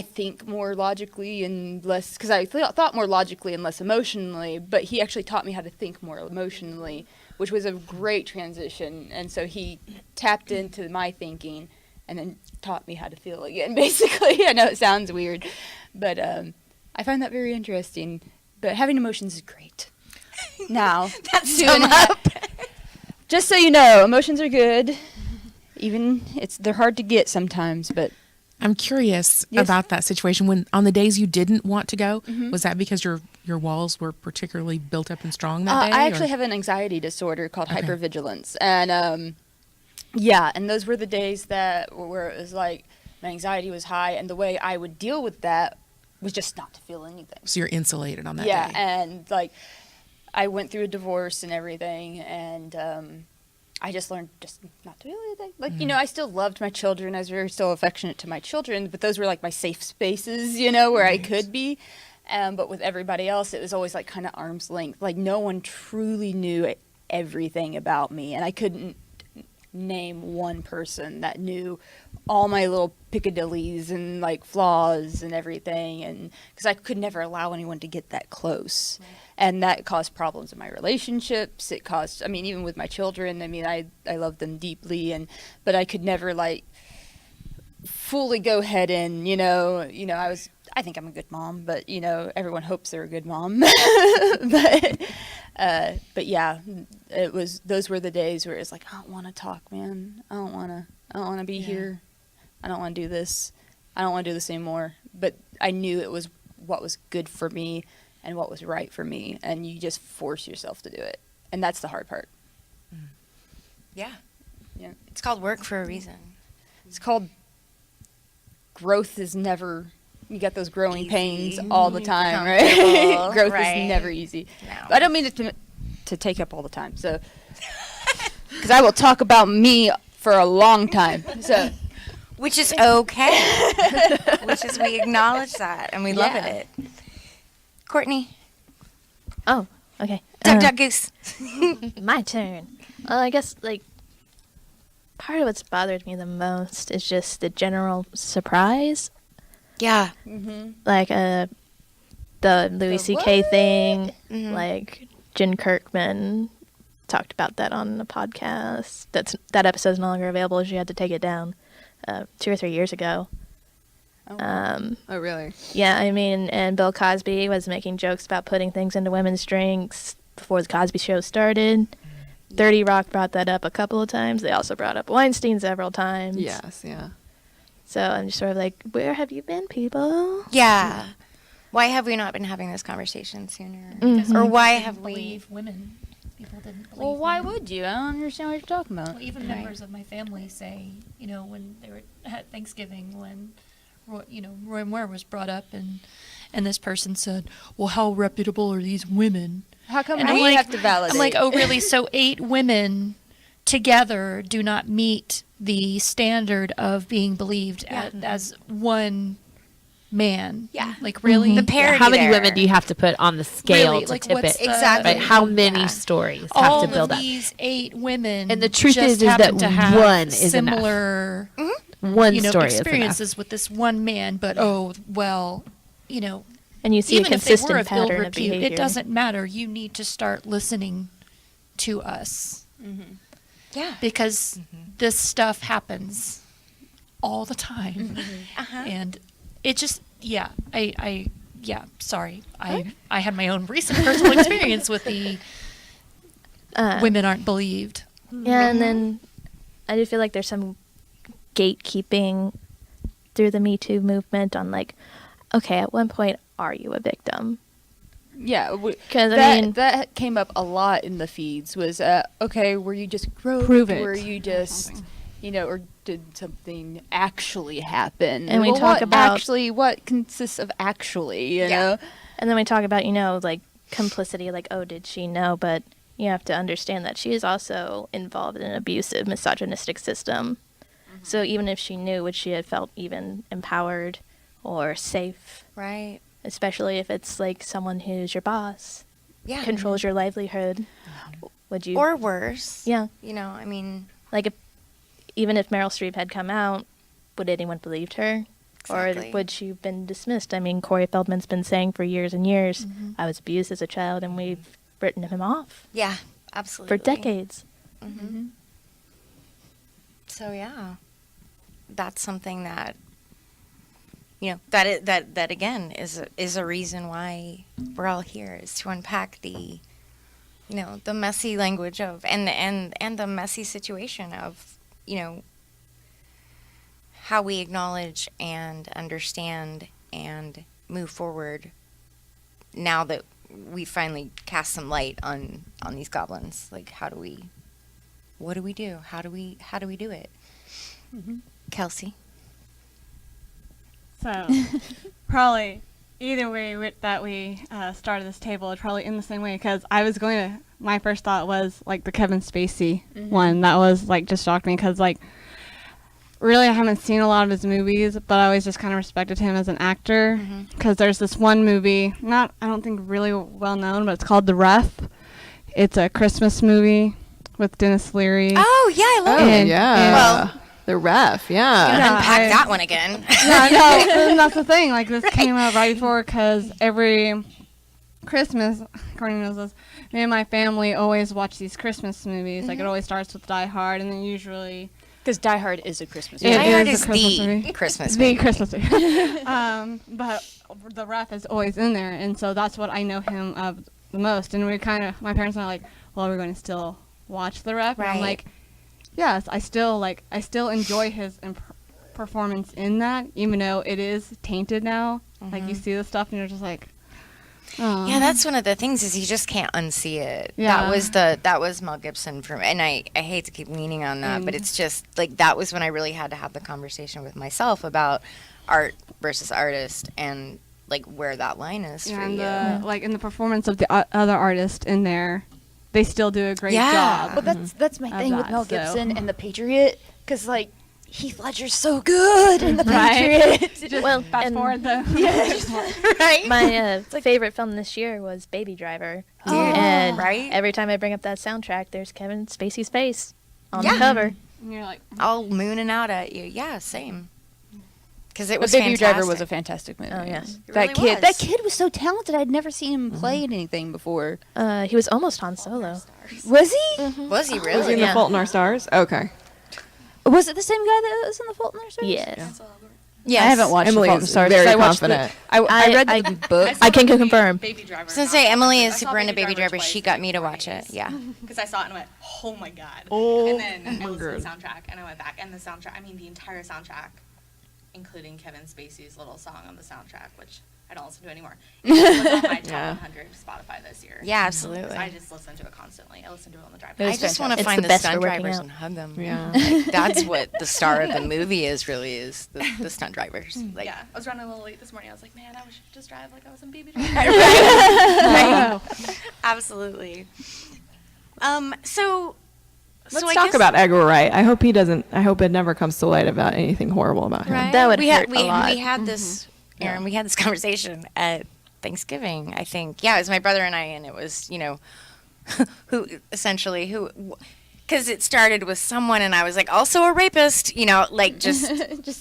think more logically and less, because I thought more logically and less emotionally, but he actually taught me how to think more emotionally, which was a great transition. And so he tapped into my thinking and then taught me how to feel again, basically. I know it sounds weird, but I find that very interesting. But having emotions is great. Now, That's sum up. just so you know, emotions are good. Even they're hard to get sometimes, but I'm curious Yes. about that situation. When on the days you didn't want to go, was that because your walls were particularly built up and strong that day? I actually or- have an anxiety disorder called Okay. hypervigilance, and and those were the days where it was like my anxiety was high, and the way I would deal with that was just not to feel anything. So you're insulated on that Yeah, day. and like I went through a divorce and everything, and I just learned just not to feel anything. Like, you know, I still loved my children. I was very still affectionate to my children, but those were like my safe spaces, you know, where I could be. But with everybody else, it was always like kind of arm's length. Like no one truly knew everything about me, and I couldn't name one person that knew all my little piccadillies and like flaws and everything, and because I could never allow anyone to get that close. And that caused problems in my relationships. It caused, I mean, even with my children, I mean, I love them deeply, but I could never like fully go head in, you know, I think I'm a good mom, but you know, everyone hopes they're a good mom. But yeah, those were the days where it's like, I don't want to talk, man. I don't want to be here. I don't want to do this. I don't want to do this anymore. But I knew it was what was good for me and what was right for me, and you just force yourself to do it, and that's the hard part. Yeah. Yeah, It's called work for a reason. it's called growth is never. You get those growing pains all the time, right? Comfortable, Growth right. is never easy. No. But I don't mean it to take up all the time, so because I will talk about me for a long time. So Which is okay. Which is we acknowledge that and we love Yeah. it. Courtney, Oh, okay. duck goose. My turn. I guess like part of what's bothered me the most is just the general surprise, Yeah. like the Louis The C.K. what? thing. Mhm. Like Jen Kirkman talked about that on the podcast. That episode's no longer available. She had to take it down 2 or 3 years ago. Oh, really? Yeah, I mean, and Bill Cosby was making jokes about putting things into women's drinks before the Cosby Show started. 30 Rock brought that up a couple of times. They also brought up Weinstein several times. Yes, yeah. So I'm just sort of like, where have you been, people? Yeah. Why have we not been having this conversation sooner? Mhm. Or why Didn't have we? believe women? People didn't believe. Well, why women. would you? I don't understand what you're talking about. Well, even members of my family say, when they were at Thanksgiving, when Roy Moore was brought up, and this person said, "Well, how reputable are these women?" How come And I'm we like- have to validate? I'm like, oh, really? So 8 women together do not meet the standard of being believed as one man? Yeah. Like, really? The parody How many there. women do you have to put on the scale Really? to Like, tip what's it? the- Exactly. Right? How many Yeah. stories All have to build of up? these 8 women, And the truth just is that happen to have one is enough. similar, One story is enough. experiences with this one man. But And you see even a if they were consistent of ill pattern of repute, behavior. it doesn't matter. You need to start listening to us Yeah. because this stuff happens all the time, and it just sorry, I had my own recent personal experience with the women aren't believed. Yeah, and then I do feel like there's some gatekeeping through the Me Too movement on like, okay, at one point, are you a victim? Yeah, Because I mean, that came up a lot in the feeds. Was okay? Were you just groped? Prove it. Were you just, or did something actually happen? And we Well, talk what about- actually. What consists of actually? You know. and then we talk about like complicity, like, oh, did she know? But you have to understand that she is also involved in an abusive, misogynistic system. So even if she knew, would she have felt even empowered or safe? Right. Especially if it's like someone who's your boss, Yeah. controls your livelihood. Would you? Or worse. Yeah. I mean, Like, even if Meryl Streep had come out, would anyone believed her? Exactly. Or would she have been dismissed? I mean, Corey Feldman's been saying for years and years, I was abused as a child, and we've written him off yeah, absolutely. for decades. So yeah, that's something that that again is a reason why we're all here, is to unpack the the messy language of and the messy situation of how we acknowledge and understand and move forward now that we finally cast some light on these goblins. Like, what do we do? How do we do it? Kelsey? So, probably either way that we started this table is probably in the same way, because my first thought was like the Kevin Spacey one. That was like just shocked me, because like really I haven't seen a lot of his movies, but I always just kind of respected him as an actor, because there's this one movie, I don't think really well known, but it's called The Ref. It's a Christmas movie with Dennis Leary. Oh yeah, I love Oh, it. yeah. Well, The Ref, yeah. you Yeah, unpack that one again. Yeah, no, and that's the thing. Like, this came out right before, because every Christmas, Courtney knows this, me and my family always watch these Christmas movies. Like, it always starts with Die Hard, and then usually... Because Die Hard is a Christmas It movie. Die Hard is is a Christmas the movie. Christmas The movie. Christmas movie. But The Ref is always in there, and so that's what I know him of the most. And my parents are like, well, we're going to still watch The Ref. And I'm Right. like, yes, I still enjoy his performance in that, even though it is tainted now. Like, you see the stuff and you're just like, oh. Yeah, that's one of the things, is you just can't unsee it. Yeah. That was Mel Gibson for me, and I hate to keep leaning on that, but it's just like that was when I really had to have the conversation with myself about art versus artist, and like where that line is for and you. like in the performance of the other artist in there, they still do a great Yeah. job. Well, that's my Of thing with that, Mel so. Gibson and The Patriot, because like Heath Ledger's so good in The Right. Patriot. Well, Fast and forward the Right? my favorite film this year was Baby Driver. Oh, and right. every time I bring up that soundtrack, there's Kevin Spacey's face on Yeah. the cover. and you're like, All mooning out at you. Yeah, same. Because it But was Baby fantastic. Driver was a fantastic movie. Oh, yes. It That really kid, that was. kid was so talented. I'd never seen him play in anything before. He was almost Han Solo. Was he? Was he really? Was he in The Yeah. Fault in Our Stars? Okay. Was it the same guy that was in The Fault in Our Stars? Yes. Yes. I haven't watched Emily Fault in is Stars. very I watched confident. I read the book. I can confirm. Baby Driver. I was gonna say Emily is I saw super into Baby Driver. twice She got in me to the watch it. mornings. Yeah. Because I saw it and went, oh my god. Oh and then I my listened to the God. soundtrack and I went back. And the soundtrack, I mean, the entire soundtrack, including Kevin Spacey's little song on the soundtrack, which I don't listen to anymore. It was on my top Yeah. 100 Spotify this year. Yeah, absolutely. So I just listen to it constantly. I listen to it on the drive. It was I just want to fantastic. find It's the the best stunt for working drivers out. and hug them. Yeah. Like, that's what the star of the movie is. Really, is the stunt drivers. Like, Yeah, I was running a little late this morning. I was like, man, I should just drive like I was in Baby Driver. right. Absolutely. So Let's I talk guess- about Edgar Wright. I hope he doesn't. I hope it never comes to light about anything horrible about him. Right. That would we hurt had, a lot. We had this, Erin. We had this conversation at Thanksgiving. I think. Yeah, it was my brother and I, and it was who essentially because it started with someone, and I was like, also a rapist. Like just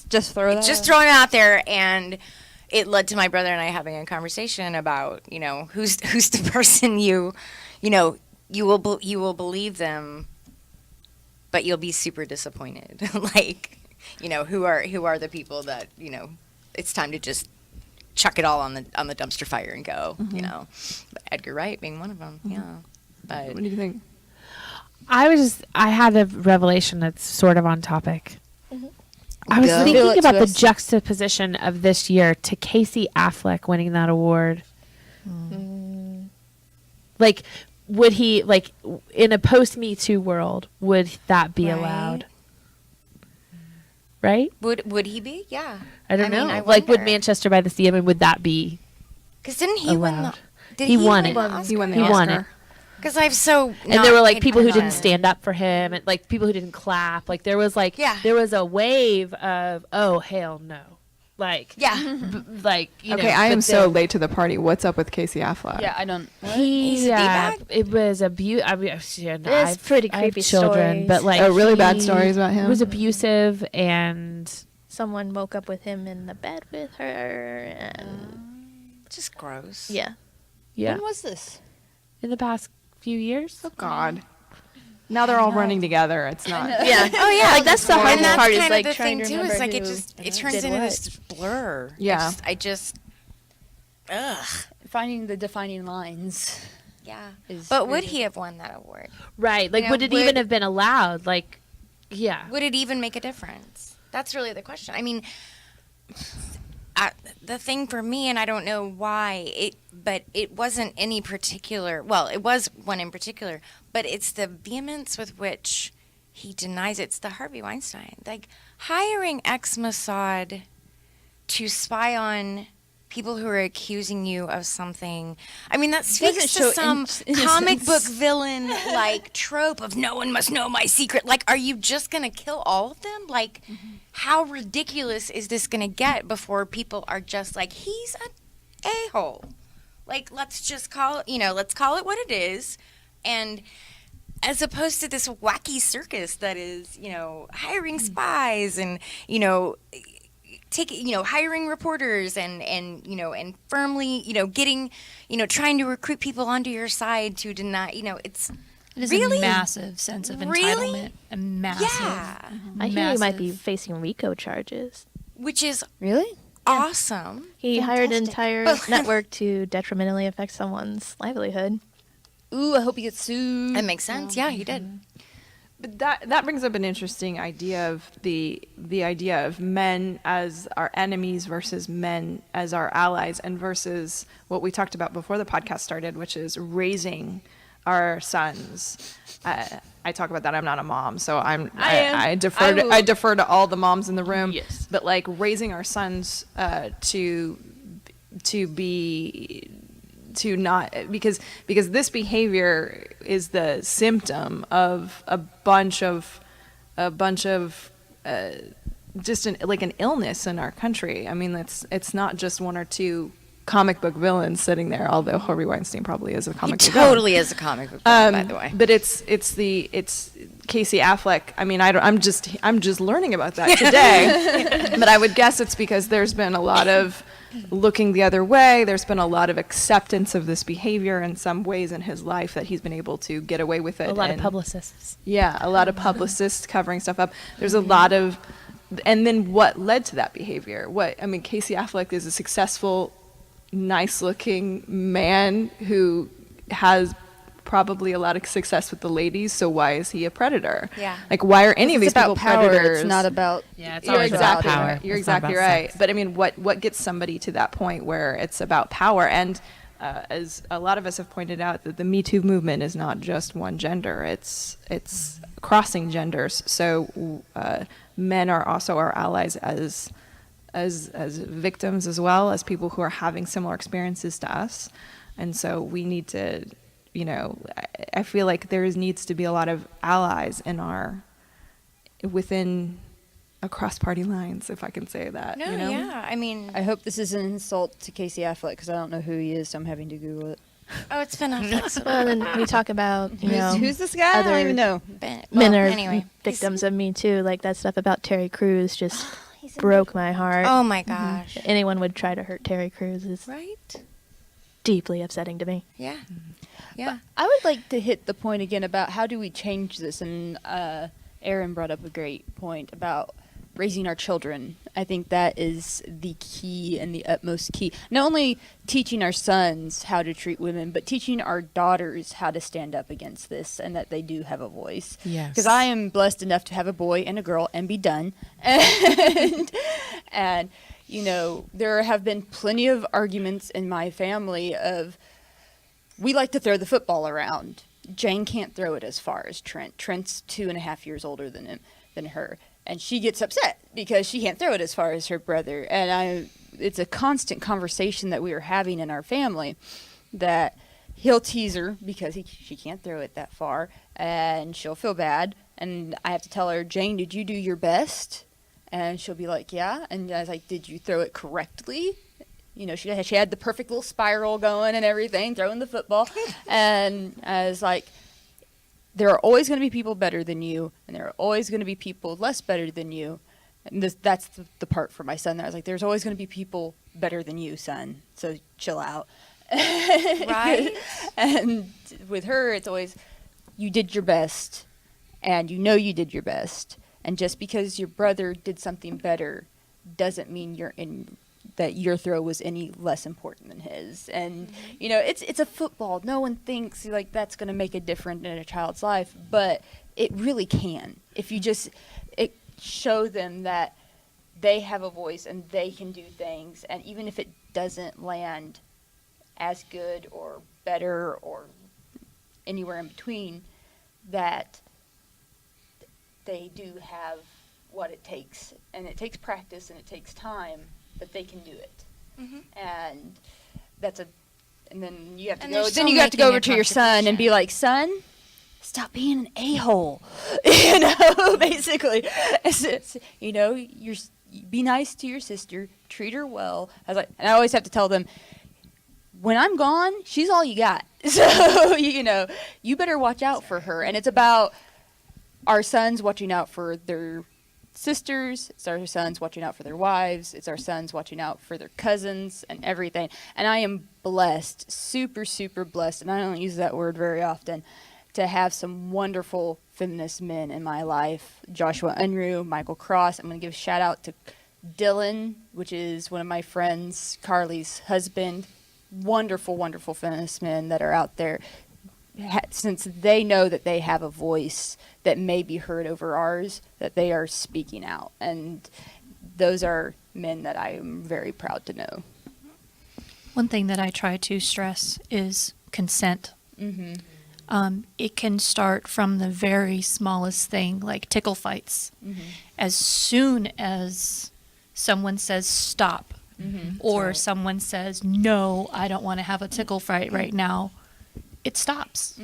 just throw that. just throwing it out there, and it led to my brother and I having a conversation about who's the person you will believe them, but you'll be super disappointed. Like, who are the people that it's time to just chuck it all on the dumpster fire and go. But Edgar Wright being one of them. Yeah, but What do you think? I had a revelation that's sort of on topic. I was Go. thinking Reveal it about to the us. juxtaposition of this year to Casey Affleck winning that award. Like, would he, in a post-Me Too world, would that be Right. allowed? Right? would he be? Yeah, I don't mean, know. I Would wonder. Manchester by the Sea, would that be Because didn't he win the? allowed? Did He won win it. the Oscar? He won the He Oscar. won it. Because I've so And there were paid people who didn't attention. stand up for him, and people who didn't clap. There was Yeah. there was a wave of, oh hell no, Yeah. Okay, I am so late to the party. What's up with Casey Affleck? Yeah, I don't. He's a D-bag? It was abuse. I mean, It's pretty I have creepy children, but stories. Really bad he stories about him? was abusive, and Someone woke up with him in the bed with her, and Just gross. yeah. yeah, When was this? in the past few years. Oh God. Now they're all running together. It's not. Yeah. Oh yeah. That's the hard and that's part is kind of the trying thing to too. remember Is like it who just it turns did into what. this blur. Yeah. I just ugh. Finding the defining lines. Yeah. Is But would really- he have won that award? Right? You know, would it even have been allowed? Yeah. Would it even make a difference? That's really the question. I mean, the thing for me, and I don't know why, but it wasn't any particular. Well, it was one in particular, but it's the vehemence with which he denies it. It's the Harvey Weinstein, hiring ex-Mossad to spy on people who are accusing you of something. I mean, that speaks to show some innocence. comic book villain trope of no one must know my secret. Are you just gonna kill all of them? How ridiculous is this gonna get before people are just he's an a-hole? Let's just call it, let's call it what it is, and as opposed to this wacky circus that is, hiring spies and hiring reporters and firmly, getting, trying to recruit people onto your side to deny, it's It is really a massive sense of Really? entitlement. A massive. yeah, I hear he might be massive- facing RICO charges. which is Really? awesome. He hired an Fantastic. entire network to detrimentally affect someone's livelihood. Ooh, I hope he gets sued. That makes sense. Yeah, he did. But that brings up an interesting idea of the idea of men as our enemies versus men as our allies, and versus what we talked about before the podcast started, which is raising our sons. I talk about that. I'm not a mom, so I defer to all the moms in the room. Yes. But raising our sons to not, because this behavior is the symptom of a bunch of just an illness in our country. I mean, it's not just one or two comic book villains sitting there, although Harvey Weinstein probably is a comic book villain. Totally is a comic book villain, by the way. But it's Casey Affleck. I mean, I'm just learning about that today. But I would guess it's because there's been a lot of looking the other way. There's been a lot of acceptance of this behavior in some ways in his life that he's been able to get away with it. A lot of and- publicists. Yeah, a lot of publicists covering stuff up. There's a lot of and then what led to that behavior? Casey Affleck is a successful, nice-looking man who has probably a lot of success with the ladies, so why is he a predator? Yeah. Like, why are any of these people power. predators? It's not about. Yeah, it's You're always exactly about power. right. You're It's not exactly about right. sex. But I mean, what gets somebody to that point where it's about power? And as a lot of us have pointed out, that the Me Too movement is not just one gender; it's crossing genders. So men are also our allies as victims, as well as people who are having similar experiences to us. And so we need to, I feel like there needs to be a lot of allies within across party lines, if I can say that. No, yeah. I mean, I hope this is an insult to Casey Affleck because I don't know who he is, so I'm having to Google it. oh, it's been Affleck. Well, then we talk about, Who's this guy? I don't even know. men are anyway, victims of Me Too. Like that stuff about Terry Crews just broke my heart. Oh my gosh. Anyone would try to hurt Terry Crews is Right? deeply upsetting to me. Yeah. Yeah. I would like to hit the point again about how do we change this, and Erin brought up a great point about raising our children. I think that is the key and the utmost key. Not only teaching our sons how to treat women, but teaching our daughters how to stand up against this and that they do have a voice. Yes. Because I am blessed enough to have a boy and a girl and be done. And there have been plenty of arguments in my family of, we like to throw the football around. Jane can't throw it as far as Trent. Trent's 2.5 years older than her. And she gets upset because she can't throw it as far as her brother. And it's a constant conversation that we are having in our family, that he'll tease her because she can't throw it that far, and she'll feel bad. And I have to tell her, Jane, did you do your best? And she'll be like, yeah. And I was like, did you throw it correctly? She had the perfect little spiral going and everything, throwing the football. And I was like, there are always going to be people better than you, and there are always going to be people less better than you. And that's the part for my son there. I was like, there's always going to be people better than you, son, so chill out. Right? And with her, it's always, you did your best, and you did your best. And just because your brother did something better doesn't mean that your throw was any less important than his. And it's a football. No one thinks like that's going to make a difference in a child's life, but it really can. If you just show them that they have a voice and they can do things, and even if it doesn't land as good or better or anywhere in between, that they do have what it takes, and it takes practice and it takes time, but they can do it. And then you have to go. Then you have to go over to your son and be like, son, stop being an a-hole. Basically, be nice to your sister, treat her well. And I always have to tell them, when I'm gone, she's all you got. So you better watch out for her. And it's about our sons watching out for their sisters, it's our sons watching out for their wives, it's our sons watching out for their cousins and everything. And I am blessed, super, super blessed, and I don't use that word very often, to have some wonderful feminist men in my life. Joshua Unruh, Michael Cross. I'm going to give a shout out to Dylan, which is one of my friends, Carly's husband. Wonderful, wonderful feminist men that are out there, since they know that they have a voice that may be heard over ours, that they are speaking out. And those are men that I am very proud to know. One thing that I try to stress is consent. It can start from the very smallest thing, like tickle fights. As soon as someone says stop, or someone says, no, I don't want to have a tickle fight right now, it stops.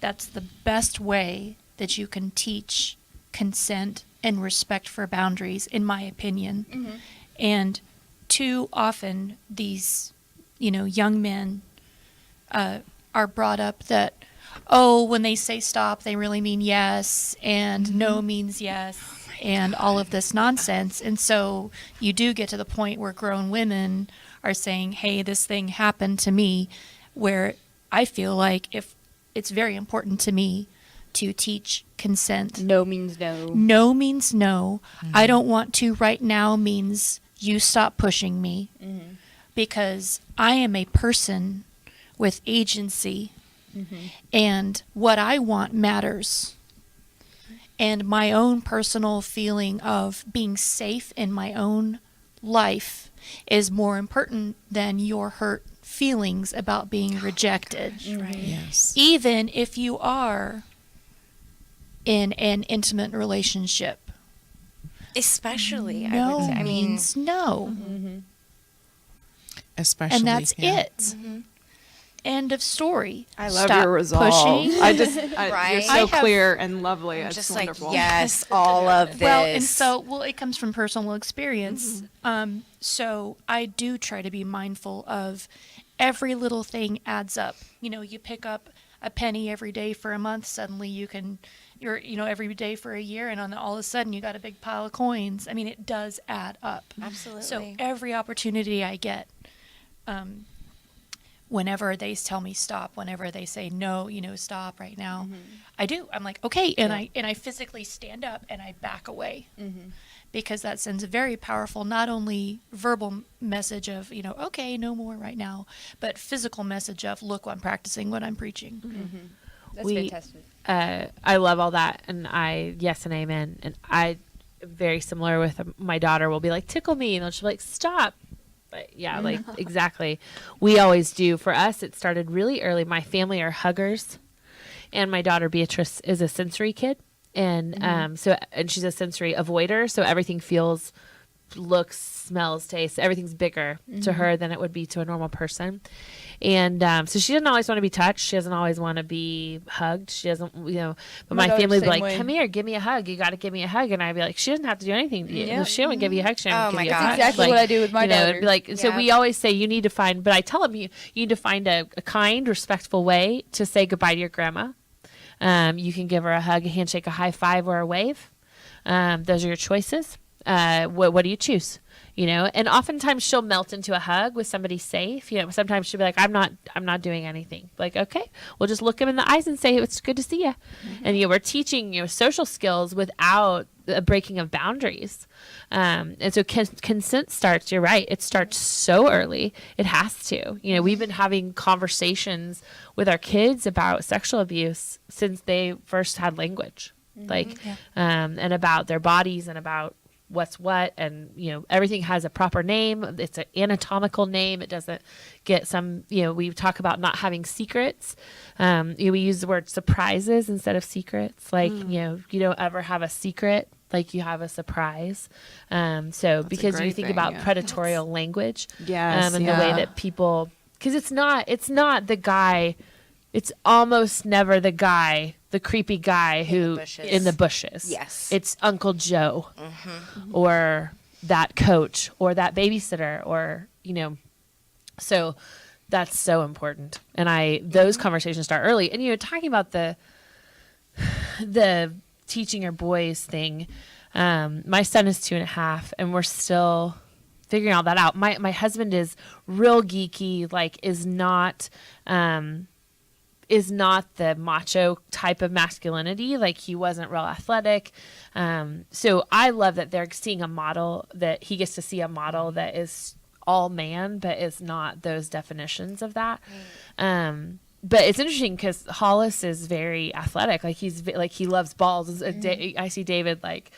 That's the best way that you can teach consent and respect for boundaries, in my opinion. And too often these, young men are brought up that, when they say stop, they really mean yes, and no means yes, and all of this nonsense. And so you do get to the point where grown women are saying, hey, this thing happened to me, where I feel like if it's very important to me to teach consent. No means no. No means no. I don't want to right now means you stop pushing me, because I am a person with agency, and what I want matters. And my own personal feeling of being safe in my own life is more important than your hurt feelings about being rejected. Right. Yes. Even if you are in an intimate relationship. Especially, I No would say. I mean, means no. Especially. And that's yeah. it. End of story. I love Stop your resolve. pushing. I just, Right. you're so I have- clear and lovely. I'm It's just wonderful. like, yes, all of this. Well, and so, it comes from personal experience. So I do try to be mindful of every little thing adds up. You know, you pick up a penny every day for a month, suddenly you're every day for a year, and all of a sudden you got a big pile of coins. I mean, it does add up. Absolutely. So every opportunity I get, whenever they tell me stop, whenever they say no, stop right now, I do. I'm like, okay, and I physically stand up and I back away, because that sends a very powerful, not only verbal message of okay, no more right now, but physical message of look, I'm practicing what I'm preaching. That's fantastic. I love all that, and yes and amen. And I very similar with my daughter will be like, tickle me, and she'll be like, stop. But yeah, like exactly. We always do. For us, it started really early. My family are huggers, and my daughter Beatrice is a sensory kid, and and she's a sensory avoider. So everything feels, looks, smells, tastes, everything's bigger to her than it would be to a normal person. And so she doesn't always want to be touched. She doesn't always want to be hugged. She doesn't, but my family would be like, come here, give me a hug. You got to give me a hug. And I'd be like, she doesn't have to do anything to you. Yeah. If she won't give you a hug, she Oh won't my give you a gosh. hug. Exactly Like, what I do with my daughter. it'd be like, so Yeah. we always say you need to find, but I tell them you need to find a kind, respectful way to say goodbye to your grandma. You can give her a hug, a handshake, a high five, or a wave. Those are your choices. What do you choose? And oftentimes she'll melt into a hug with somebody safe. Sometimes she'll be like, I'm not doing anything. Like, okay, we'll just look him in the eyes and say, it's good to see you. And we're teaching social skills without a breaking of boundaries. And so consent starts, you're right, it starts so early. It has to. We've been having conversations with our kids about sexual abuse since they first had language, and about their bodies and about what's what, and everything has a proper name. It's an anatomical name. It doesn't get some, we talk about not having secrets. We use the word surprises instead of secrets. Like, you don't ever have a secret, like you have a surprise. So because you great think thing, about yeah. predatorial language, Yes, and the way that people, because it's not the guy, it's almost never the guy, the creepy guy who in the bushes. Yes. It's Uncle Joe or that coach or that babysitter or, so that's so important. And those conversations start early. And, talking about the teaching your boys thing, my son is 2.5 and we're still figuring all that out. My husband is real geeky, like is not the macho type of masculinity. Like he wasn't real athletic. So I love that they're seeing a model, that he gets to see a model that is all man, but is not those definitions of that. But it's interesting because Hollis is very athletic. Like he loves balls. I see David like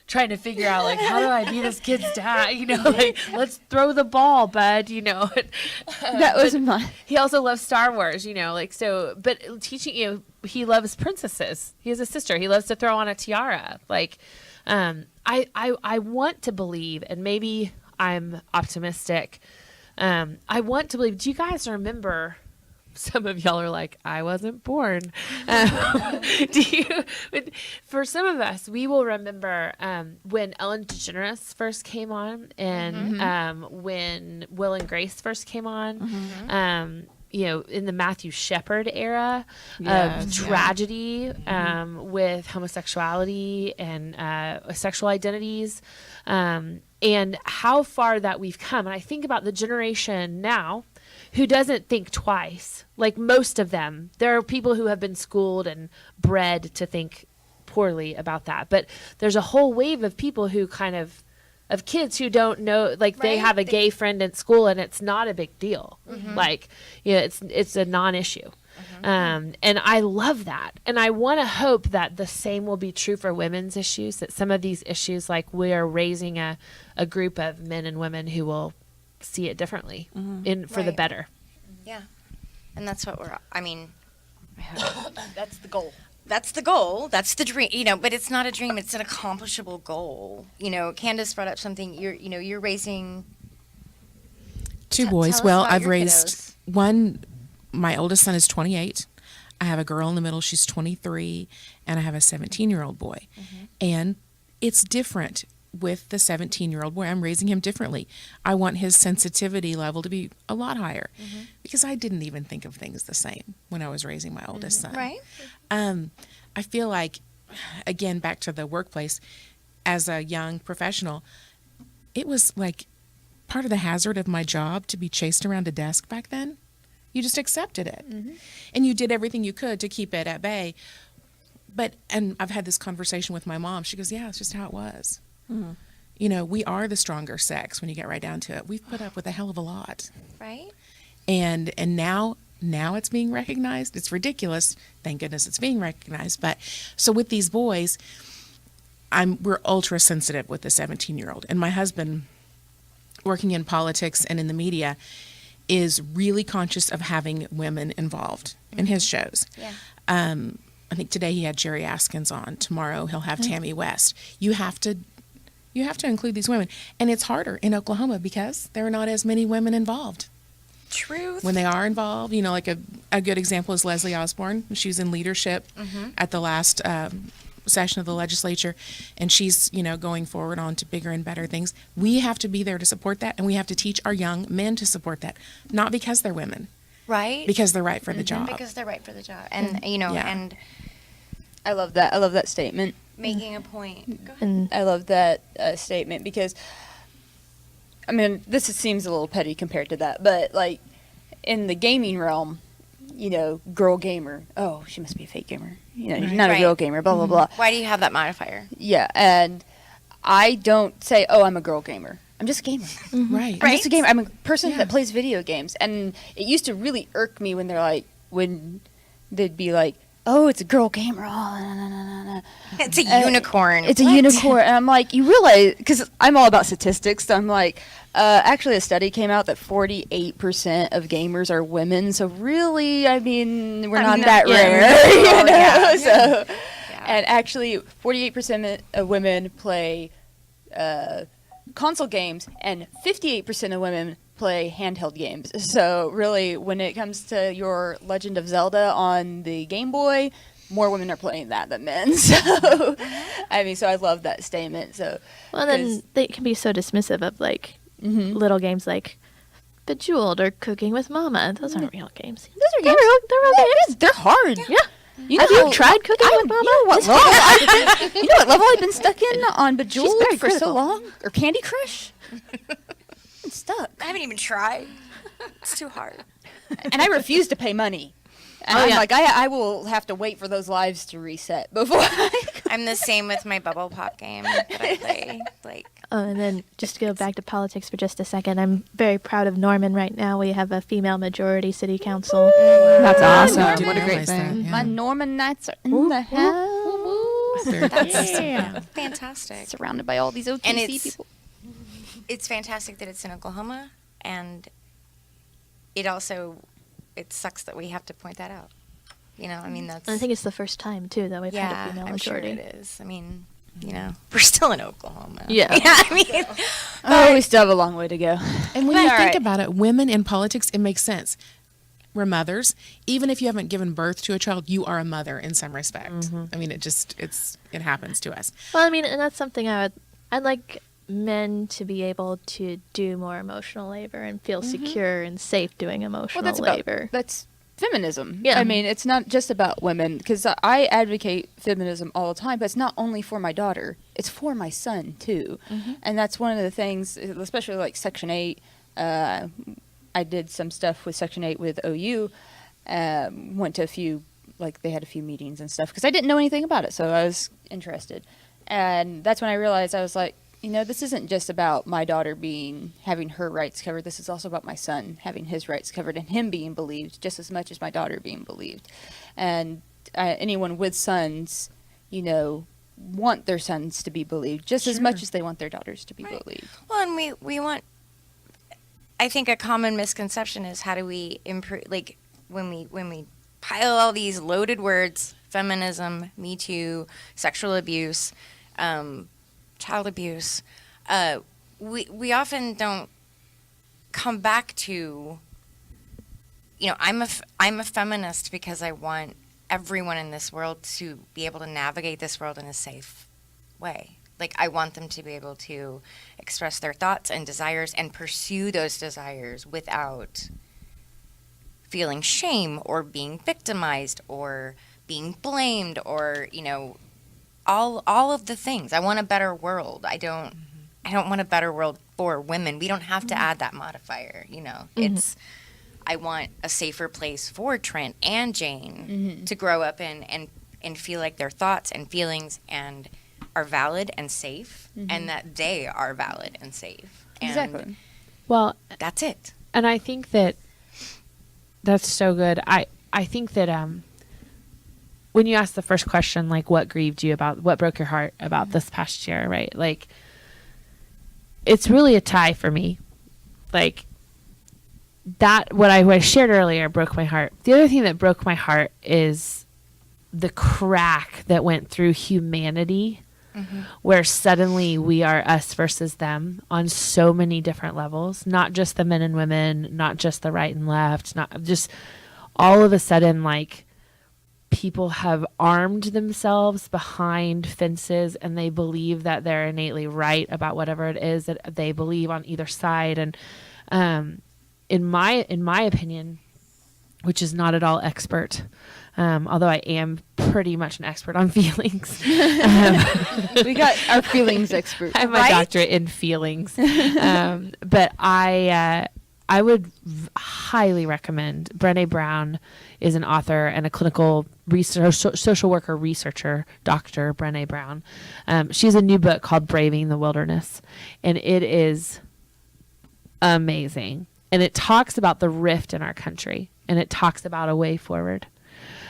trying to figure out like, how do I be this kid's dad? Like let's throw the ball, bud. That was mine. He also loves Star Wars. But teaching, he loves princesses. He has a sister. He loves to throw on a tiara. Like, I want to believe, and maybe I'm optimistic. I want to believe. Do you guys remember? Some of y'all are like, I wasn't born. For some of us, we will remember when Ellen DeGeneres first came on, and when Will and Grace first came on. In the Matthew Shepard era of tragedy with homosexuality and sexual identities, and how far that we've come. And I think about the generation now who doesn't think twice. Like most of them, there are people who have been schooled and bred to think poorly about that. But there's a whole wave of people who kind of kids who don't know, like they have a gay friend at school and it's not a big deal. Like, it's a non-issue. And I love that. And I want to hope that the same will be true for women's issues, that some of these issues, like we are raising a group of men and women who will see it differently for the better. Yeah. And that's what That's the goal. That's the goal. That's the dream. But it's not a dream. It's an accomplishable goal. Kandyce brought up something. You're raising 2 boys. tell us Well, about I've your raised kiddos. one. My oldest son is 28. I have a girl in the middle. She's 23, and I have a 17-year-old boy. And it's different with the 17-year-old boy. I'm raising him differently. I want his sensitivity level to be a lot higher because I didn't even think of things the same when I was raising my oldest son. Right. I feel like, again, back to the workplace, as a young professional, it was like part of the hazard of my job to be chased around a desk back then. You just accepted it. And you did everything you could to keep it at bay. And I've had this conversation with my mom. She goes, yeah, it's just how it was. We are the stronger sex when you get right down to it. We've put up with a hell of a lot. Right. And now it's being recognized. It's ridiculous. Thank goodness it's being recognized. But so with these boys, we're ultra sensitive with the 17-year-old. And my husband, working in politics and in the media, is really conscious of having women involved in his shows. Yeah. I think today he had Jerry Askins on. Tomorrow he'll have Tammy West. You have to include these women. And it's harder in Oklahoma because there are not as many women involved. Truth. When they are involved, like a good example is Leslie Osborne. She was in leadership at the last session of the legislature, and she's, going forward on to bigger and better things. We have to be there to support that, and we have to teach our young men to support that, not because they're women. Right. Because they're right for the job. Because they're right for the job. And, and I love that. I love that statement. making a point. Go ahead. And I love that statement because, I mean, this seems a little petty compared to that, but like in the gaming realm, girl gamer. Oh, she must be a fake gamer. She's not a real gamer. Blah blah blah. Why do you have that modifier? Yeah, and I don't say, "Oh, I'm a girl gamer." I'm just a gamer. Right. I'm just a gamer. I'm a person that plays video games, and it used to really irk me when when they'd be like, "Oh, it's a girl gamer." Oh, It's a unicorn. It's a unicorn. And I'm like, you realize, because I'm all about statistics, so I'm like, actually a study came out that 48% of gamers are women, so really, I mean, we're not that rare. So, and actually, 48% of women play console games, and 58% of women play handheld games. So really, when it comes to your Legend of Zelda on the Game Boy, more women are playing that than men. So, I mean, so I love that statement. So, well, then they can be so dismissive of like little games like Bejeweled or Cooking with Mama. Those aren't real games. Those are games. They're real games. They're hard. Yeah. Have you tried Cooking with Mama? You know what level I've been stuck in on Bejeweled for so long? Or Candy Crush? I'm stuck. I haven't even tried. It's too hard. And I refuse to pay money. And I'm like, I will have to wait for those lives to reset before I'm the same with my Bubble Pop game that I play. And then just to go back to politics for just a second, I'm very proud of Norman right now. We have a female majority city council. That's awesome. What a great thing. My Norman Knights are in the house. Fantastic. Surrounded by all these OKC people. It's fantastic that it's in Oklahoma, and it sucks that we have to point that out. I mean, that's... I think it's the first time, too, that we've had a female majority. I'm sure it is. I mean, we're still in Oklahoma. Yeah. I mean... we still have a long way to go. And when you think about it, women in politics, it makes sense. We're mothers. Even if you haven't given birth to a child, you are a mother in some respect. I mean, it happens to us. Well, I mean, and that's something I'd like men to be able to do more emotional labor and feel secure and safe doing emotional labor. That's feminism. Yeah. I mean, it's not just about women, because I advocate feminism all the time, but it's not only for my daughter, it's for my son too. And that's one of the things, especially like Section 8, I did some stuff with Section 8 with OU. Went to a few, like they had a few meetings and stuff because I didn't know anything about it, so I was interested. And that's when I realized, I was like, this isn't just about my daughter having her rights covered. This is also about my son having his rights covered and him being believed just as much as my daughter being believed. And anyone with sons, want their sons to be believed just as much as they want their daughters to be believed. Well, and we want, I think a common misconception is, how do we improve, like when we pile all these loaded words, feminism, Me Too, sexual abuse, child abuse, we often don't come back to, I'm a feminist because I want everyone in this world to be able to navigate this world in a safe way. Like, I want them to be able to express their thoughts and desires and pursue those desires without feeling shame or being victimized or being blamed or, all of the things. I want a better world. I don't want a better world for women. We don't have to add that modifier, It's, I want a safer place for Trent and Jane to grow up in and feel like their thoughts and feelings and are valid and safe, and that they are valid and safe. And Exactly. Well, that's it. And I think that's so good. I think that when you ask the first question, like, what grieved you about, what broke your heart about this past year, right? Like, it's really a tie for me. Like, that, what I shared earlier broke my heart. The other thing that broke my heart is the crack that went through humanity, where suddenly we are us versus them on so many different levels, not just the men and women, not just the right and left, not just all of a sudden, like, people have armed themselves behind fences and they believe that they're innately right about whatever it is that they believe on either side. And in my opinion, which is not at all expert, although I am pretty much an expert on feelings. We got our feelings expert. I have my doctorate in feelings. But I would highly recommend, Brené Brown is an author and a clinical social worker researcher, Dr. Brené Brown. She has a new book called Braving the Wilderness, and it is amazing. And it talks about the rift in our country, and it talks about a way forward.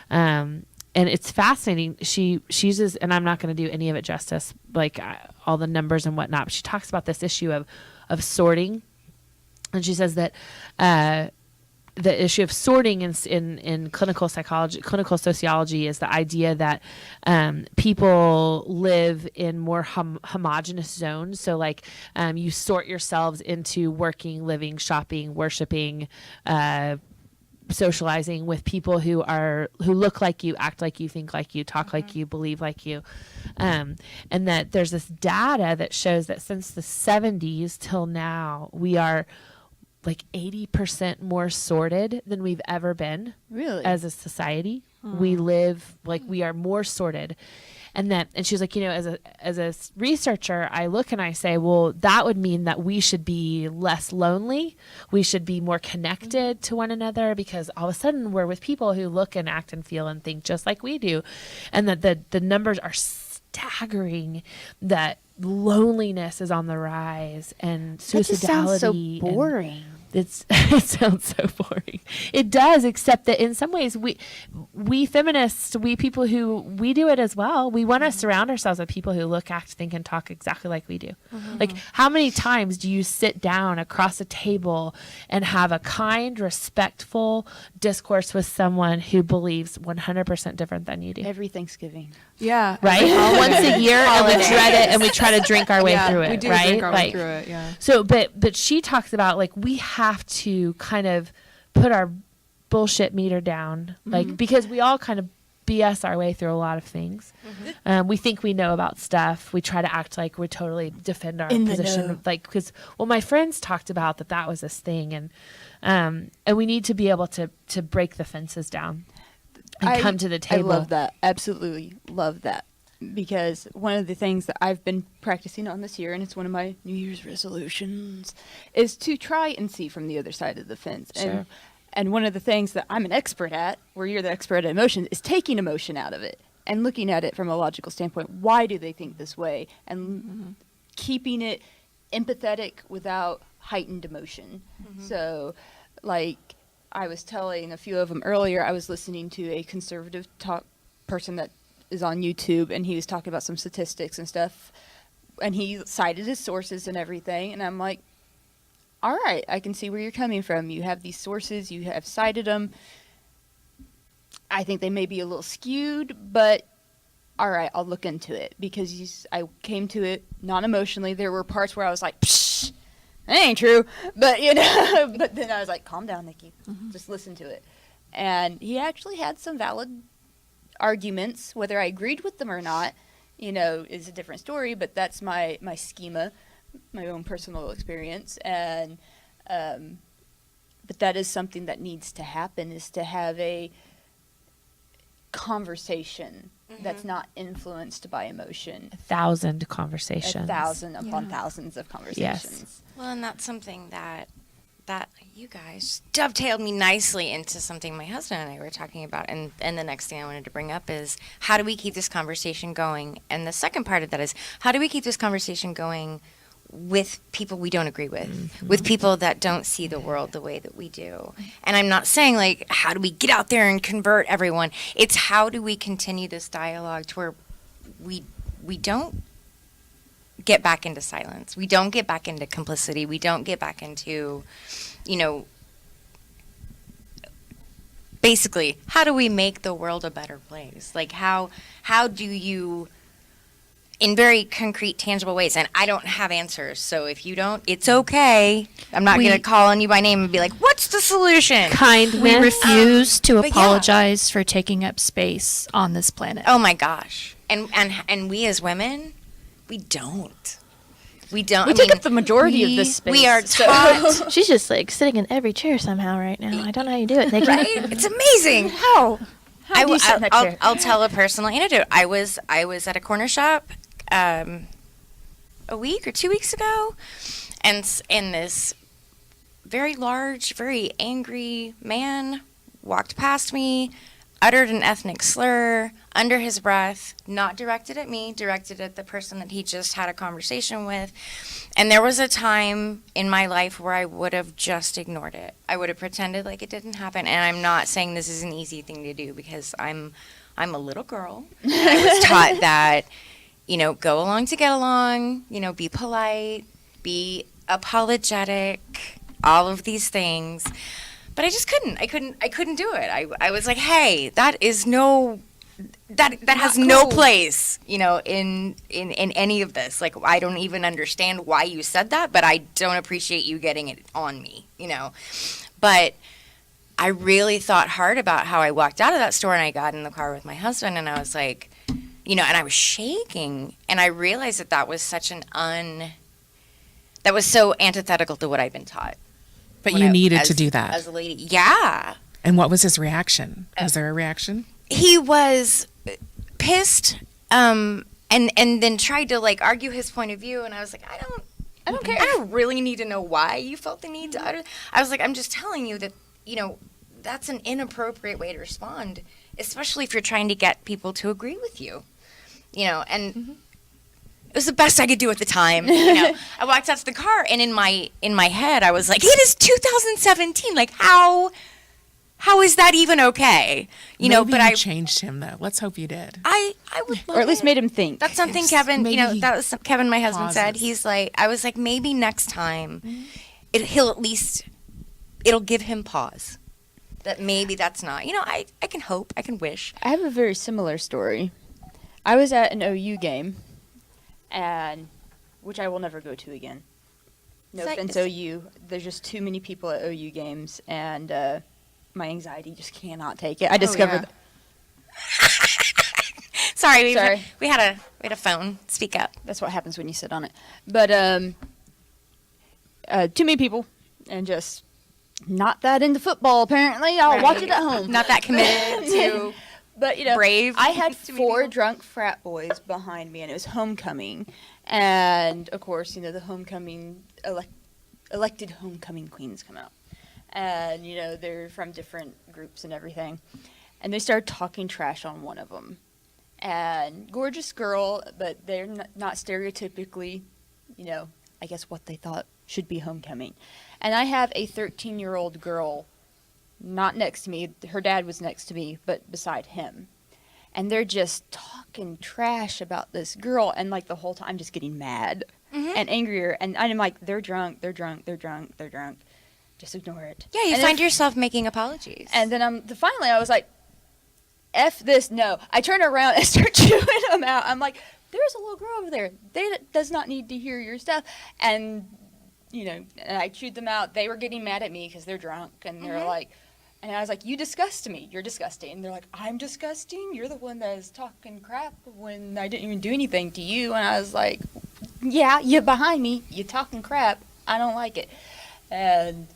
And it's fascinating. She uses, and I'm not going to do any of it justice, like all the numbers and whatnot, but she talks about this issue of sorting. And she says that the issue of sorting in clinical psychology, clinical sociology, is the idea that people live in more homogenous zones. So, like, you sort yourselves into working, living, shopping, worshiping, socializing with people who look like you, act like you, think like you, talk like you, believe like you, and that there's this data that shows that since the 70s till now, we are like 80% more sorted than we've ever been. Really? As a society. We live, like, we are more sorted. And she was like, as a researcher, I look and I say, well, that would mean that we should be less lonely. We should be more connected to one another, because all of a sudden we're with people who look and act and feel and think just like we do. And that the numbers are staggering, that loneliness is on the rise, and suicidality. That just sounds so boring. It sounds so boring. It does, except that in some ways we feminists, we people who, we do it as well. We want to surround ourselves with people who look, act, think, and talk exactly like we do. Like, how many times do you sit down across a table and have a kind, respectful discourse with someone who believes 100% different than you do? Every Thanksgiving. Yeah. Right? Once a year, and we dread it, and we try to drink our way through it, we do right? drink our way through it, yeah. So, but she talks about, like, we have to kind of put our bullshit meter down, like, because we all kind of BS our way through a lot of things. We think we know about stuff. We try to act like we totally defend our position, like, because, well, my friends talked about that was this thing, and we need to be able to break the fences down and come to the table. I love that. Absolutely love that. because one of the things that I've been practicing on this year, and it's one of my New Year's resolutions, is to try and see from the other side of the fence. Sure. And one of the things that I'm an expert at, where you're the expert at emotion, is taking emotion out of it and looking at it from a logical standpoint. Why do they think this way? And keeping it empathetic without heightened emotion. So, like I was telling a few of them earlier, I was listening to a conservative talk person that is on YouTube, and he was talking about some statistics and stuff, and he cited his sources and everything, and I'm like, all right, I can see where you're coming from. You have these sources, you have cited them. I think they may be a little skewed, but all right, I'll look into it, because I came to it non-emotionally. There were parts where I was like, psh, that ain't true, but but then I was like, calm down, Nikki, just listen to it. And he actually had some valid arguments. Whether I agreed with them or not, is a different story, but that's my schema, my own personal experience. And but that is something that needs to happen, is to have a conversation that's not influenced by emotion. 1,000 conversations. 1,000 upon thousands of conversations. Yes. Well, and that's something that you guys dovetailed me nicely into something my husband and I were talking about. And the next thing I wanted to bring up is, how do we keep this conversation going? And the second part of that is, how do we keep this conversation going with people we don't agree with, with people that don't see the world the way that we do? And I'm not saying, like, how do we get out there and convert everyone? It's how do we continue this dialogue to where we don't get back into silence. We don't get back into complicity. We don't get back into, basically, how do we make the world a better place? Like, how do you, in very concrete, tangible ways, and I don't have answers, so if you don't, it's okay. I'm not going to call on you by name and be like, what's the solution? Kindness. We refuse to but yeah. apologize for taking up space on this planet. Oh my gosh. And we as women, we don't. We don't. We take up the majority of this space. We are taught. She's just like sitting in every chair somehow right now. I don't know how you do it, Nikki. Right? It's amazing. How? do you sit in that chair? I'll tell a personal anecdote. I was at a corner shop a week or 2 weeks ago, and this very large, very angry man walked past me, uttered an ethnic slur under his breath, not directed at me, directed at the person that he just had a conversation with. And there was a time in my life where I would have just ignored it. I would have pretended like it didn't happen. And I'm not saying this is an easy thing to do, because I'm a little girl. And I was taught that, go along to get along, be polite, be apologetic, all of these things. But I just couldn't. I couldn't do it. I was like, hey, that has no place, in any of this. Like, I don't even understand why you said that, but I don't appreciate you getting it on me, But I really thought hard about how I walked out of that store, and I got in the car with my husband, and I was like, and I was shaking, and I realized that was such that was so antithetical to what I'd been taught. But you needed to do that. As a lady, yeah. And what was his reaction? Was there a reaction? He was pissed, and then tried to argue his point of view, and I was like, I don't care. I don't really need to know why you felt the need to utter. I was like, I'm just telling you that that's an inappropriate way to respond, especially if you're trying to get people to agree with you, and. It was the best I could do at the time. I walked out to the car, and in my head, I was like, "It is 2017. Like, how is that even okay?" Maybe but you I changed him though. Let's hope you did. I would, or at least made him think. That's something Kevin. That was Kevin, my husband, said. pauses. He's like, I was like, maybe next time, it'll give him pause. That maybe that's not. I can hope. I can wish. I have a very similar story. I was at an OU game. And which I will never go to again. No offense, OU. There's just too many people at OU games, and my anxiety just cannot take it. I discovered. Sorry, we had a phone. Speak up. That's what happens when you sit on it. But too many people, and just not that into football. Apparently, I'll watch it at home. Not that committed to. But, you know, brave I had to meet 4 people. drunk frat boys behind me, and it was homecoming. And, of course, you know, the homecoming, elected homecoming queens come out. And, you know, they're from different groups and everything. And they started talking trash on one of them. And gorgeous girl, but they're not stereotypically, you know, I guess what they thought should be homecoming. And I have a 13-year-old girl not next to me. Her dad was next to me, but beside him. And they're just talking trash about this girl. And, like, the whole time I'm just getting mad and angrier. And I'm like, they're drunk, they're drunk, they're drunk, they're drunk. Just ignore it. Yeah, you And find yourself making apologies. And then finally I was like, F this, no. I turn around and start chewing them out. I'm like, there's a little girl over there. They does not need to hear your stuff. And, you know, and I chewed them out. They were getting mad at me because they're drunk. And they're like, and I was like, you disgust me. You're disgusting. And they're like, I'm disgusting? You're the one that is talking crap when I didn't even do anything to you. And I was like, yeah, you're behind me. You're talking crap. I don't like it. And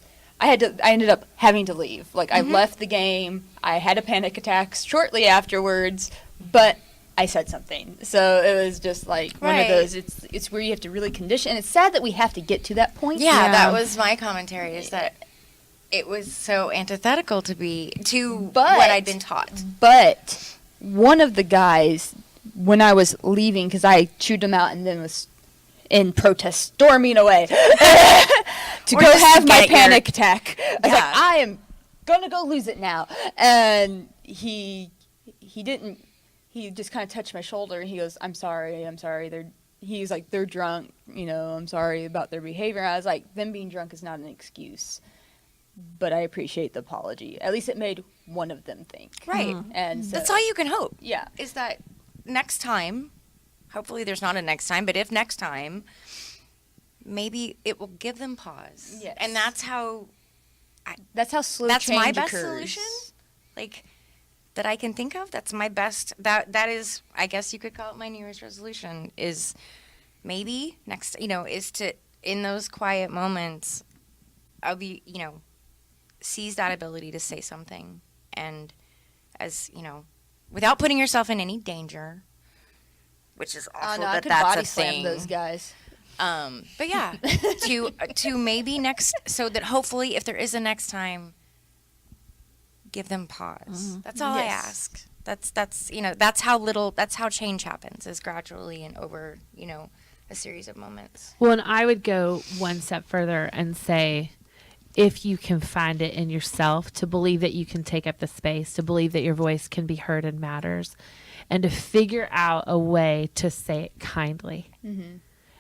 I ended up having to leave. Like, I left the game. I had a panic attack shortly afterwards, but I said something. So it was just like one of those, it's where you have to really condition. And it's sad that we have to get to that point. Yeah, that was my commentary, is that it was so antithetical to what I'd been taught. But one of the guys, when I was leaving, because I chewed him out and then was in protest storming away to Or go just have my get your- panic attack. I was like, Yeah. I am going to go lose it now. And he didn't. He just kind of touched my shoulder, and he goes, I'm sorry. He was like, they're drunk, you know, I'm sorry about their behavior. I was like, them being drunk is not an excuse, but I appreciate the apology. At least it made one of them think. Right. And so, That's all you can hope. yeah. Is that next time, hopefully there's not a next time, but if next time, maybe it will give them pause. Yes. And that's how slow that's change my best occurs. solution. Like, that I can think of. That's my best. That is, I guess you could call it my New Year's resolution, is maybe next, you know, is to, in those quiet moments, I'll be, you know, seize that ability to say something. And as, you know, without putting yourself in any danger, which is awful I that could that's body a slam thing. those guys. But yeah, to maybe next, so that hopefully if there is a next time, give them pause. That's all I ask. That's you know, that's how change happens, is gradually and over, you know, a series of moments. Well, and I would go one step further and say, if you can find it in yourself to believe that you can take up the space, to believe that your voice can be heard and matters, and to figure out a way to say it kindly.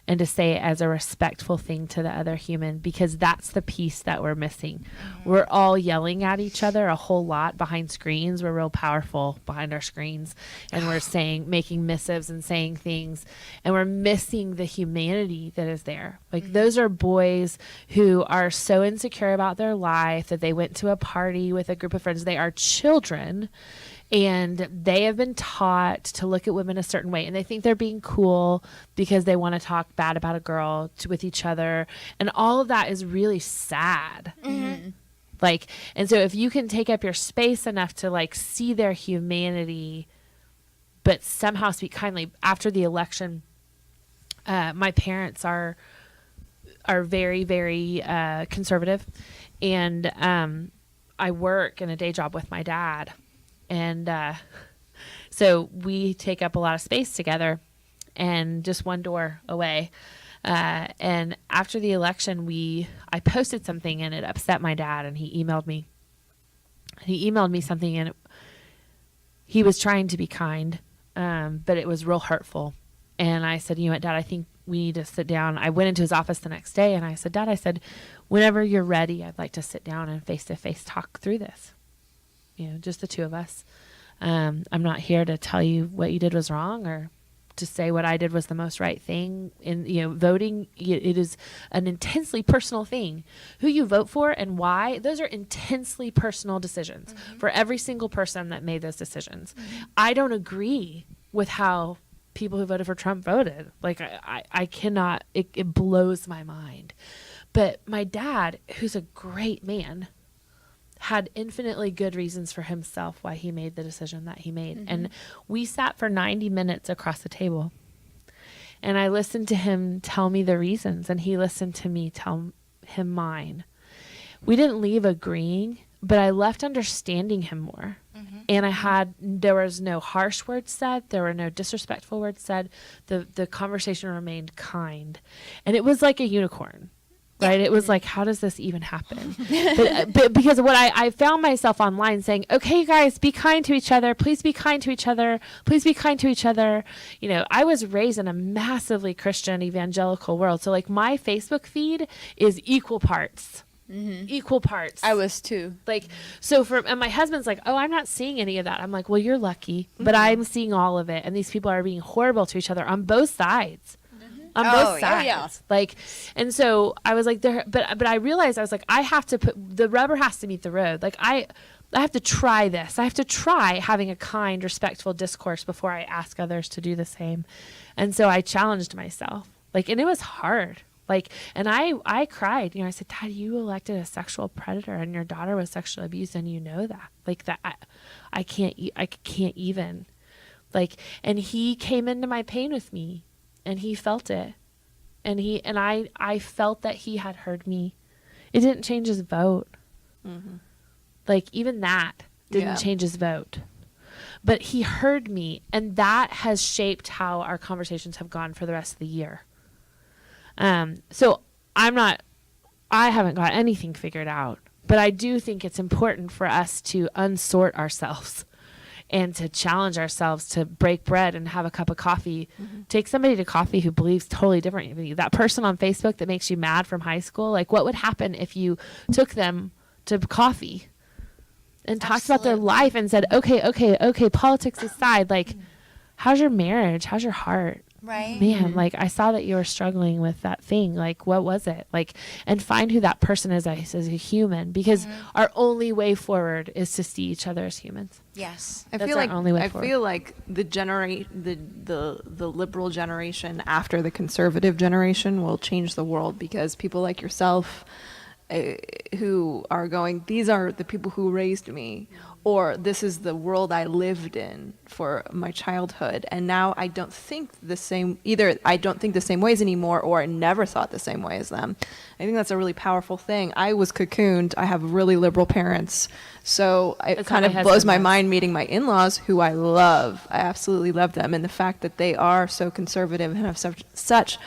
And to say it as a respectful thing to the other human, because that's the piece that we're missing. We're all yelling at each other a whole lot behind screens. We're real powerful behind our screens, and we're making missives and saying things, and we're missing the humanity that is there. Like, those are boys who are so insecure about their life that they went to a party with a group of friends. They are children, and they have been taught to look at women a certain way, and they think they're being cool because they want to talk bad about a girl with each other. And all of that is really sad. Like, and so if you can take up your space enough to, like, see their humanity, but somehow speak kindly. After the election, my parents are very, very conservative, and I work in a day job with my dad. And so we take up a lot of space together, and just one door away. And after the election, I posted something, and it upset my dad, and he emailed me. He emailed me something, and he was trying to be kind, but it was real hurtful. And I said, you know what, Dad, I think we need to sit down. I went into his office the next day, and I said, Dad, whenever you're ready, I'd like to sit down and face-to-face talk through this. You know, just the two of us. I'm not here to tell you what you did was wrong, or to say what I did was the most right thing. In, you know, voting, it is an intensely personal thing. Who you vote for and why, those are intensely personal decisions for every single person that made those decisions. I don't agree with how people who voted for Trump voted. Like, I cannot, it blows my mind. But my dad, who's a great man, had infinitely good reasons for himself why he made the decision that he made. And we sat for 90 minutes across the table. And I listened to him tell me the reasons, and he listened to me tell him mine. We didn't leave agreeing, but I left understanding him more. And there was no harsh words said. There were no disrespectful words said. The conversation remained kind. And it was like a unicorn, right? It was like, how does this even happen? but because what I found myself online saying, okay, guys, be kind to each other. Please be kind to each other. Please be kind to each other. You know, I was raised in a massively Christian evangelical world. So like my Facebook feed is equal parts. Equal parts. I was too. Like, so and my husband's like, oh, I'm not seeing any of that. I'm like, well, you're lucky, but I'm seeing all of it. And these people are being horrible to each other on both sides. On both sides. Yeah. Like, and so I was like, but I realized I was like, I have to the rubber has to meet the road. Like I have to try this. I have to try having a kind, respectful discourse before I ask others to do the same. And so I challenged myself. Like, and it was hard. Like, and I cried, you know, I said, Dad, you elected a sexual predator and your daughter was sexually abused and you know that. Like that, I can't even. Like, and he came into my pain with me and he felt it. And I felt that he had heard me. It didn't change his vote. Like, even that didn't change his vote. But he heard me, and that has shaped how our conversations have gone for the rest of the year. So I haven't got anything figured out, but I do think it's important for us to unsort ourselves and to challenge ourselves to break bread and have a cup of coffee. Take somebody to coffee who believes totally different than you. That person on Facebook that makes you mad from high school, like what would happen if you took them to coffee and talked about their life and said, okay, politics aside, like, how's your marriage? How's your heart? Right. Man, like, I saw that you were struggling with that thing. Like, what was it? Like, and find who that person is as a human, because our only way forward is to see each other as humans. Yes. I feel like the liberal generation after the conservative generation will change the world, because people like yourself who are going, these are the people who raised me, or this is the world I lived in for my childhood, and now I don't think the same, either I don't think the same ways anymore, or I never thought the same way as them. I think that's a really powerful thing. I was cocooned. I have really liberal parents, so it kind of blows my mind meeting my in-laws, who I love. I absolutely love them, and the fact that they are so conservative and have such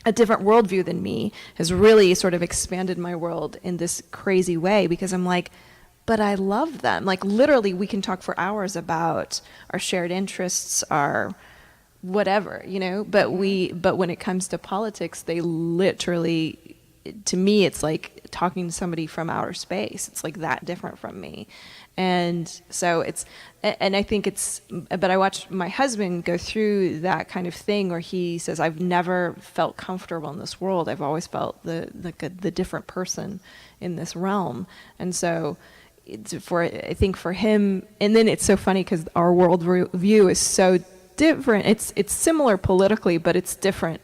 a different worldview than me has really sort of expanded my world in this crazy way, because I'm like, but I love them. Like, literally, we can talk for hours about our shared interests, our whatever, you know, but when it comes to politics, they literally, to me, it's like talking to somebody from outer space. It's like that different from me. And so I think but I watched my husband go through that kind of thing where he says, I've never felt comfortable in this world. I've always felt the different person in this realm. And so I think for him, and then it's so funny because our world view is so different. It's similar politically, but it's different.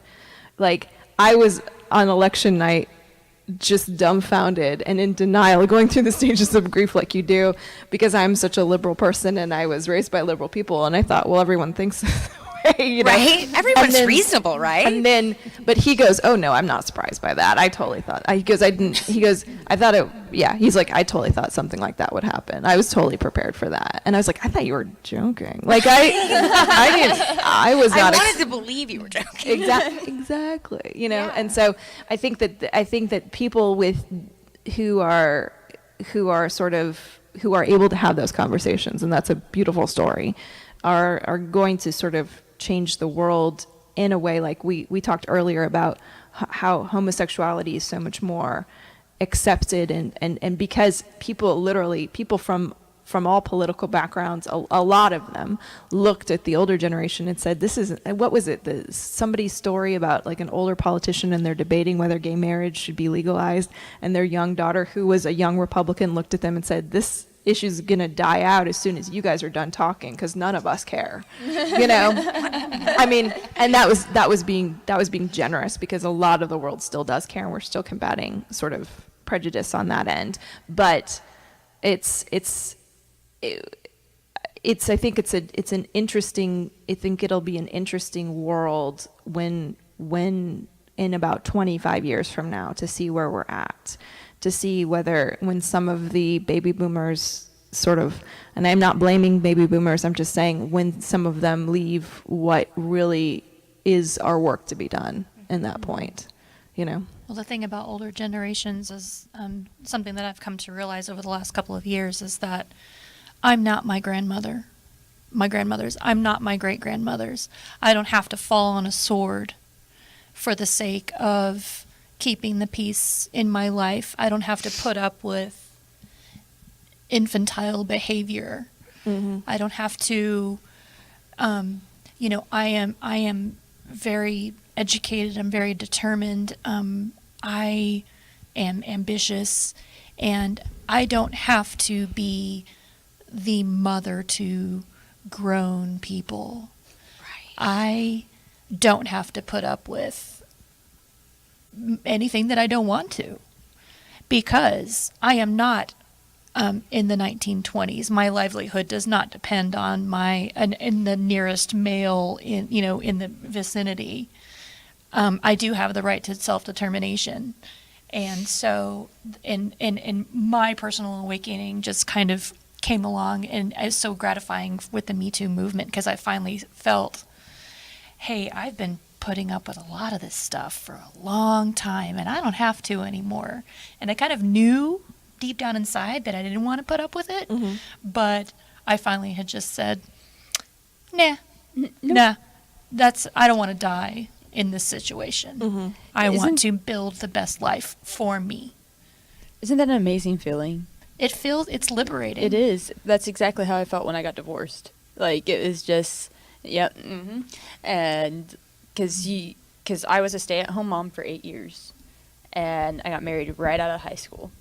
Like, I was on election night just dumbfounded and in denial, going through the stages of grief like you do, because I'm such a liberal person and I was raised by liberal people, and I thought, well, everyone thinks this way, you know? Right? Everyone's reasonable, right? And then, but he goes, oh no, I'm not surprised by that. I totally thought, I thought it, yeah, he's like, I totally thought something like that would happen. I was totally prepared for that. And I was like, I thought you were joking. Like, I wanted to believe you were joking. Exactly. You know, and so I think that people who are able to have those conversations, and that's a beautiful story, are going to sort of change the world in a way. Like we talked earlier about how homosexuality is so much more accepted, and because people from all political backgrounds, a lot of them looked at the older generation and said, this is, what was it, somebody's story about like an older politician, and they're debating whether gay marriage should be legalized, and their young daughter, who was a young Republican, looked at them and said, this issue's gonna die out as soon as you guys are done talking, because none of us care. You know? I mean, and that was being generous, because a lot of the world still does care, and we're still combating sort of prejudice on that end. But it's I think it's an interesting. I think it'll be an interesting world when in about 25 years from now to see where we're at, to see whether when some of the baby boomers sort of, and I'm not blaming baby boomers, I'm just saying when some of them leave, what really is our work to be done in that point, you know? Well, the thing about older generations is something that I've come to realize over the last couple of years is that I'm not my grandmother. My grandmother's. I'm not my great-grandmother's. I don't have to fall on a sword for the sake of keeping the peace in my life. I don't have to put up with infantile behavior. Mm-hmm. I don't have to, I am very educated. I'm very determined. I am ambitious, and I don't have to be the mother to grown people. Right. I don't have to put up with anything that I don't want to, because I am not in the 1920s. My livelihood does not depend on in the nearest male in the vicinity. I do have the right to self-determination. And so in my personal awakening just kind of came along, and it's so gratifying with the Me Too movement, because I finally felt, hey, I've been putting up with a lot of this stuff for a long time, and I don't have to anymore. And I kind of knew deep down inside that I didn't want to put up with it, Mm-hmm. but I finally had just said, nah, I don't want to die in this situation. Mm-hmm. I want to build the best life for me. Isn't that an amazing feeling? It's liberating. It is. That's exactly how I felt when I got divorced. Like, it was just, yep. Mm-hmm. And because I was a stay-at-home mom for 8 years, and I got married right out of high school.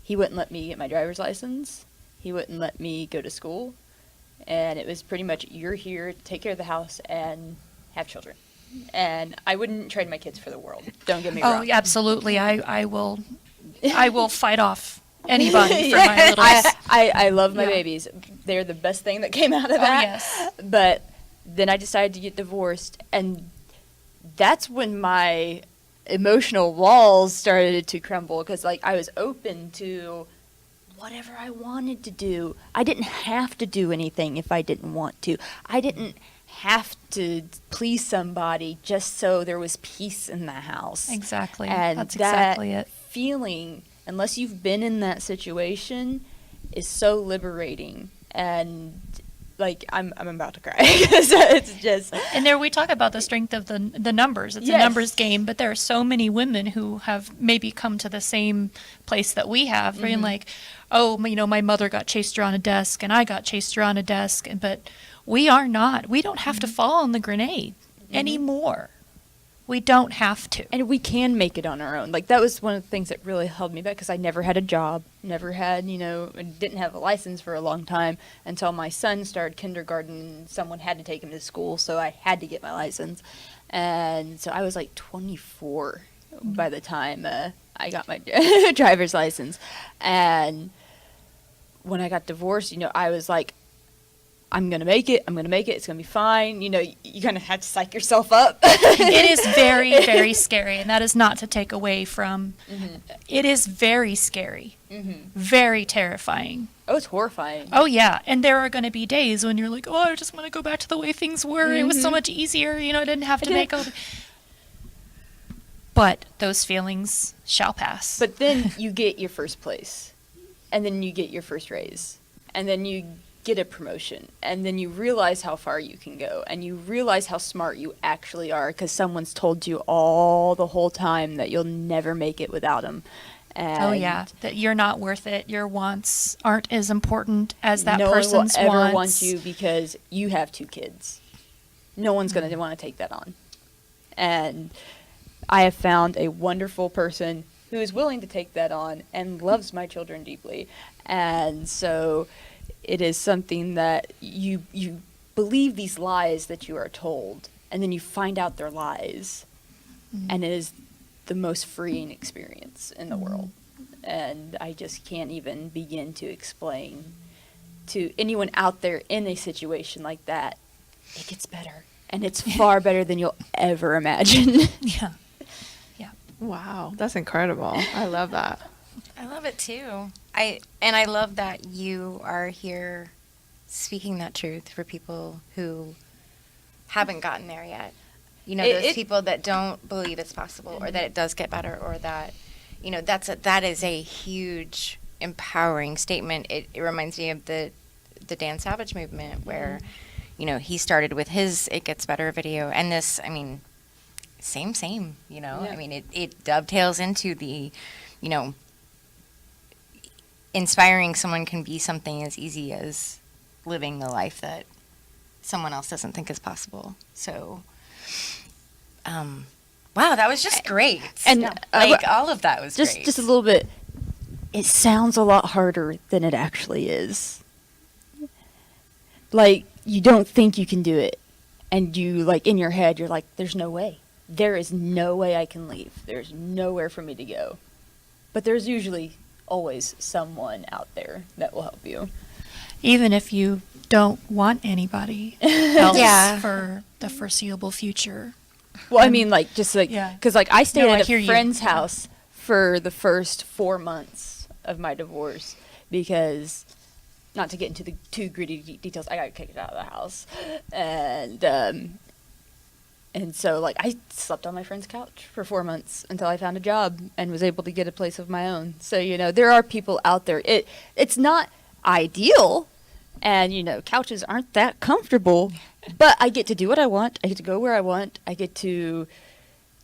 He wouldn't let me get my driver's license. He wouldn't let me go to school. And it was pretty much, you're here to take care of the house and have children. And I wouldn't trade my kids for the world. Don't get me wrong. Oh, absolutely. I will fight off anybody for my little... I love my babies. They're the best thing that came out of that. Oh, yes. But then I decided to get divorced, and that's when my emotional walls started to crumble, because like I was open to whatever I wanted to do. I didn't have to do anything if I didn't want to. I didn't have to please somebody just so there was peace in the house. Exactly. And that's exactly it. Feeling, unless you've been in that situation, is so liberating. And like I'm about to cry because it's just. And there we talk about the strength of the numbers. It's Yes. a numbers game, but there are so many women who have maybe come to the same place that we have, being like, oh, my mother got chased around a desk and I got chased around a desk, but we are not. We don't have to fall on the grenade anymore. We don't have to. And we can make it on our own. Like, that was one of the things that really held me back, because I never had a job, never had, didn't have a license for a long time until my son started kindergarten and someone had to take him to school, so I had to get my license. And so I was like 24 by the time I got my driver's license. And when I got divorced, I was like, I'm going to make it. It's going to be fine. You kind of have to psych yourself up. It is very, very scary. And that is not to take away from, it is very scary, very terrifying. Oh, it's horrifying. Oh, yeah. And there are going to be days when you're like, oh, I just want to go back to the way things were. It was so much easier. I didn't have to make all the... But those feelings shall pass. But then you get your first place. And then you get your first raise. And then you get a promotion, and then you realize how far you can go, and you realize how smart you actually are, because someone's told you all the whole time that you'll never make it without them. And oh yeah, that you're not worth it. Your wants aren't as important as that no person's one will ever wants. want you because you have 2 kids. No one's going to want to take that on. And I have found a wonderful person who is willing to take that on and loves my children deeply. And so it is something that you believe these lies that you are told, and then you find out they're lies, and it is the most freeing experience in the world. And I just can't even begin to explain to anyone out there in a situation like that, it gets better. And it's far better than you'll ever imagine. Yeah. Wow, that's incredible. I love that. I love it too. I love that you are here speaking that truth for people who haven't gotten there yet. You know, those people that don't believe it's possible, or that it does get better, or that, you know, that is a huge empowering statement. It reminds me of the Dan Savage movement, where, you know, he started with his "It Gets Better" video, and this, I mean, same, you know. Yeah. I mean, it dovetails into the, you know, inspiring someone can be something as easy as living the life that someone else doesn't think is possible. So, wow, that was just great. And all of that was great. Just a little bit. It sounds a lot harder than it actually is. Like, you don't think you can do it, and you, like, in your head, you're like, there's no way. There is no way I can leave. There's nowhere for me to go. But there's usually always someone out there that will help you. Even if you don't want anybody else for the foreseeable future. Well, I mean, like, just like, because, like, I stayed at a friend's house for the first 4 months of my divorce because, not to get into the too gritty details, I got kicked out of the house. And so, like, I slept on my friend's couch for 4 months until I found a job and was able to get a place of my own. So, you know, there are people out there. It's not ideal, and, you know, couches aren't that comfortable, but I get to do what I want. I get to go where I want. I get to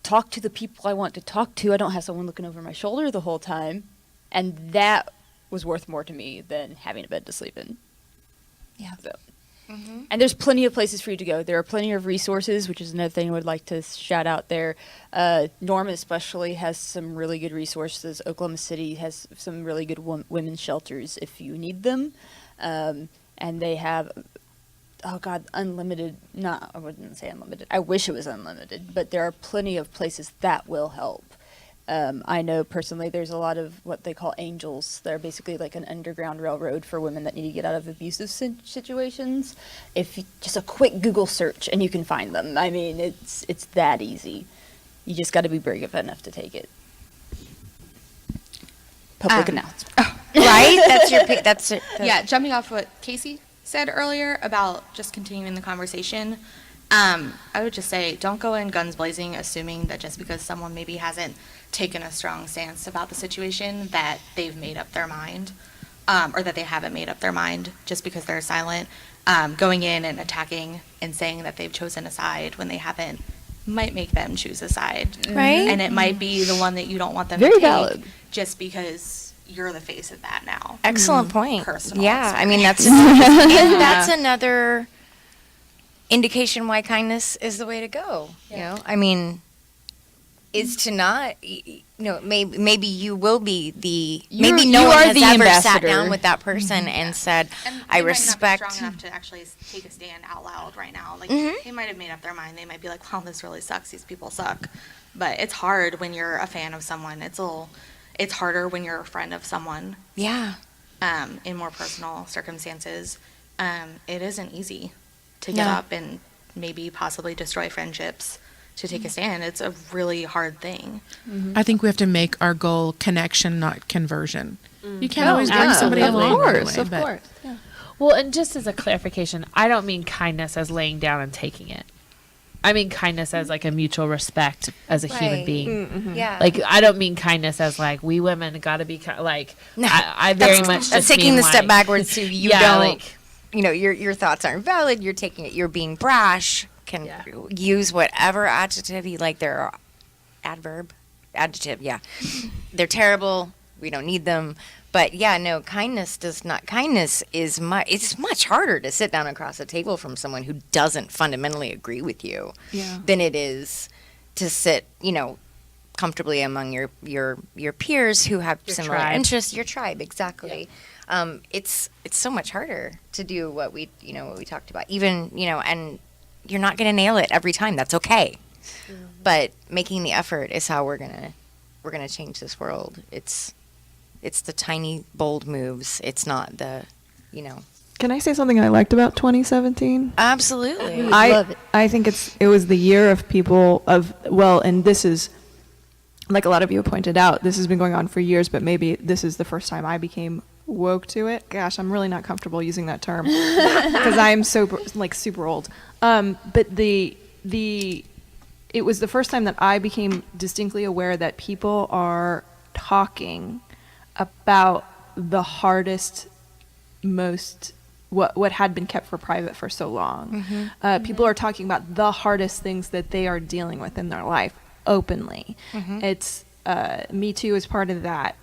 talk to the people I want to talk to. I don't have someone looking over my shoulder the whole time. And that was worth more to me than having a bed to sleep in. Yeah. So. And there's plenty of places for you to go. There are plenty of resources, which is another thing I would like to shout out there. Norman especially has some really good resources. Oklahoma City has some really good women's shelters if you need them. And they have, unlimited, I wouldn't say unlimited. I wish it was unlimited, but there are plenty of places that will help. I know personally there's a lot of what they call angels. They're basically like an underground railroad for women that need to get out of abusive situations. Just a quick Google search and you can find them. I mean, it's that easy. You just got to be brave enough to take it. Public announcement. Right? That's Yeah, jumping off what Casey said earlier about just continuing the conversation, I would just say don't go in guns blazing assuming that just because someone maybe hasn't taken a strong stance about the situation that they've made up their mind, or that they haven't made up their mind just because they're silent. Going in and attacking and saying that they've chosen a side when they haven't might make them choose a side. Right. And it might be the one that you don't want them Very to take valid. just because you're the face of that now. excellent point. Personal Yeah, I mean, that's another indication why kindness is the way to go. You know, I mean, is to not, you know, maybe you will be maybe no one has ever sat down with that person and said, And I they respect. might not be strong enough to actually take a stand out loud right now. Like, they might have made up their mind. They might be like, well, this really sucks. These people suck. But it's hard when you're a fan of someone. It's harder when you're a friend of someone. Yeah. In more personal circumstances. It isn't easy to get up and maybe possibly destroy friendships to take a stand. It's a really hard thing. I think we have to make our goal connection, not conversion. You can't always bring somebody absolutely. along. right Of away, course, but- Yeah. Well, and just as a clarification, I don't mean kindness as laying down and taking it. I mean kindness as like a mutual respect as a human Right. being. Yeah. Like, I don't mean kindness as like we women got to be like. No, I very much that's just taking mean the step like- backwards to you Yeah, don't. like- you know, your thoughts aren't valid. You're taking it. You're being brash. Can use whatever adjective you like. They're adjective. Yeah, they're terrible. We don't need them. But yeah, no, kindness does not. Kindness is it's much harder to sit down across a table from someone who doesn't fundamentally agree with you than it is to sit, you know, comfortably among your peers who have similar tribe. interests. Your tribe, exactly. It's so much harder to do what we talked about. Even, you know, and you're not going to nail it every time. That's okay. But making the effort is how we're gonna change this world. It's It's the tiny, bold moves. It's not the, Can I say something I liked about 2017? Absolutely. I think it was the year of people and this is, like a lot of you have pointed out, this has been going on for years, but maybe this is the first time I became woke to it. Gosh, I'm really not comfortable using that term because I'm super old. But it was the first time that I became distinctly aware that people are talking about the hardest, most what had been kept for private for so long. People are talking about the hardest things that they are dealing with in their life openly. It's Me Too is part of that.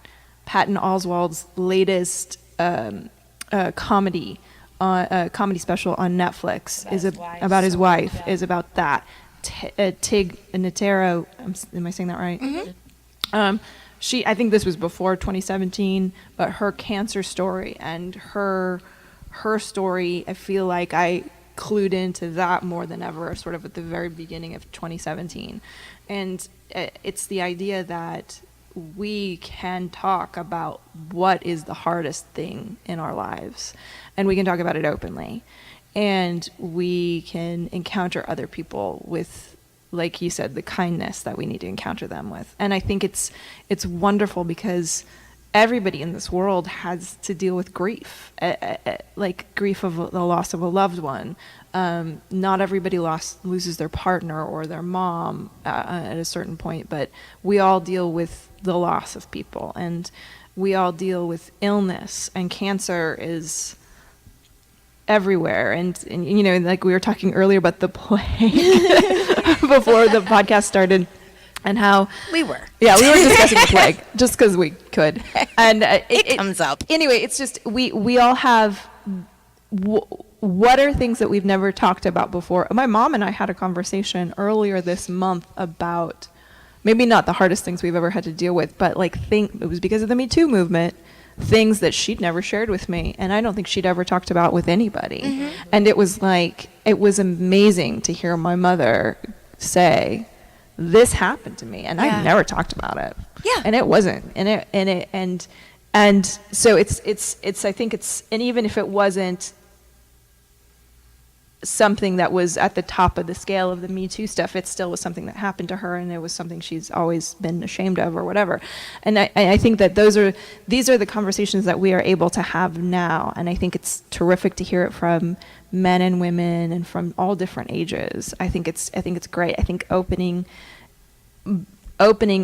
Patton Oswalt's latest comedy special on Netflix is about his wife. Is about that. Tig Notaro, am I saying that right? I think this was before 2017, but her cancer story and her story, I feel like I clued into that more than ever, sort of at the very beginning of 2017. And it's the idea that we can talk about what is the hardest thing in our lives, and we can talk about it openly, and we can encounter other people with, like you said, the kindness that we need to encounter them with. And I think it's wonderful because everybody in this world has to deal with grief, like grief of the loss of a loved one. Not everybody loses their partner or their mom at a certain point, but we all deal with the loss of people, and we all deal with illness, and cancer is everywhere. And like we were talking earlier about the plague before the podcast started, and how we were discussing the plague just because we could, and it comes up anyway. It's just we all have what are things that we've never talked about before. My mom and I had a conversation earlier this month about maybe not the hardest things we've ever had to deal with, but it was because of the Me Too movement, things that she'd never shared with me, and I don't think she'd ever talked about with anybody. And it was amazing to hear my mother say, this happened to me, and I never talked about it. And it wasn't, and so it's I think it's, and even if it wasn't something that was at the top of the scale of the Me Too stuff, it still was something that happened to her, and it was something she's always been ashamed of or whatever. And I think that these are the conversations that we are able to have now, and I think it's terrific to hear it from men and women and from all different ages. I think it's great. I think opening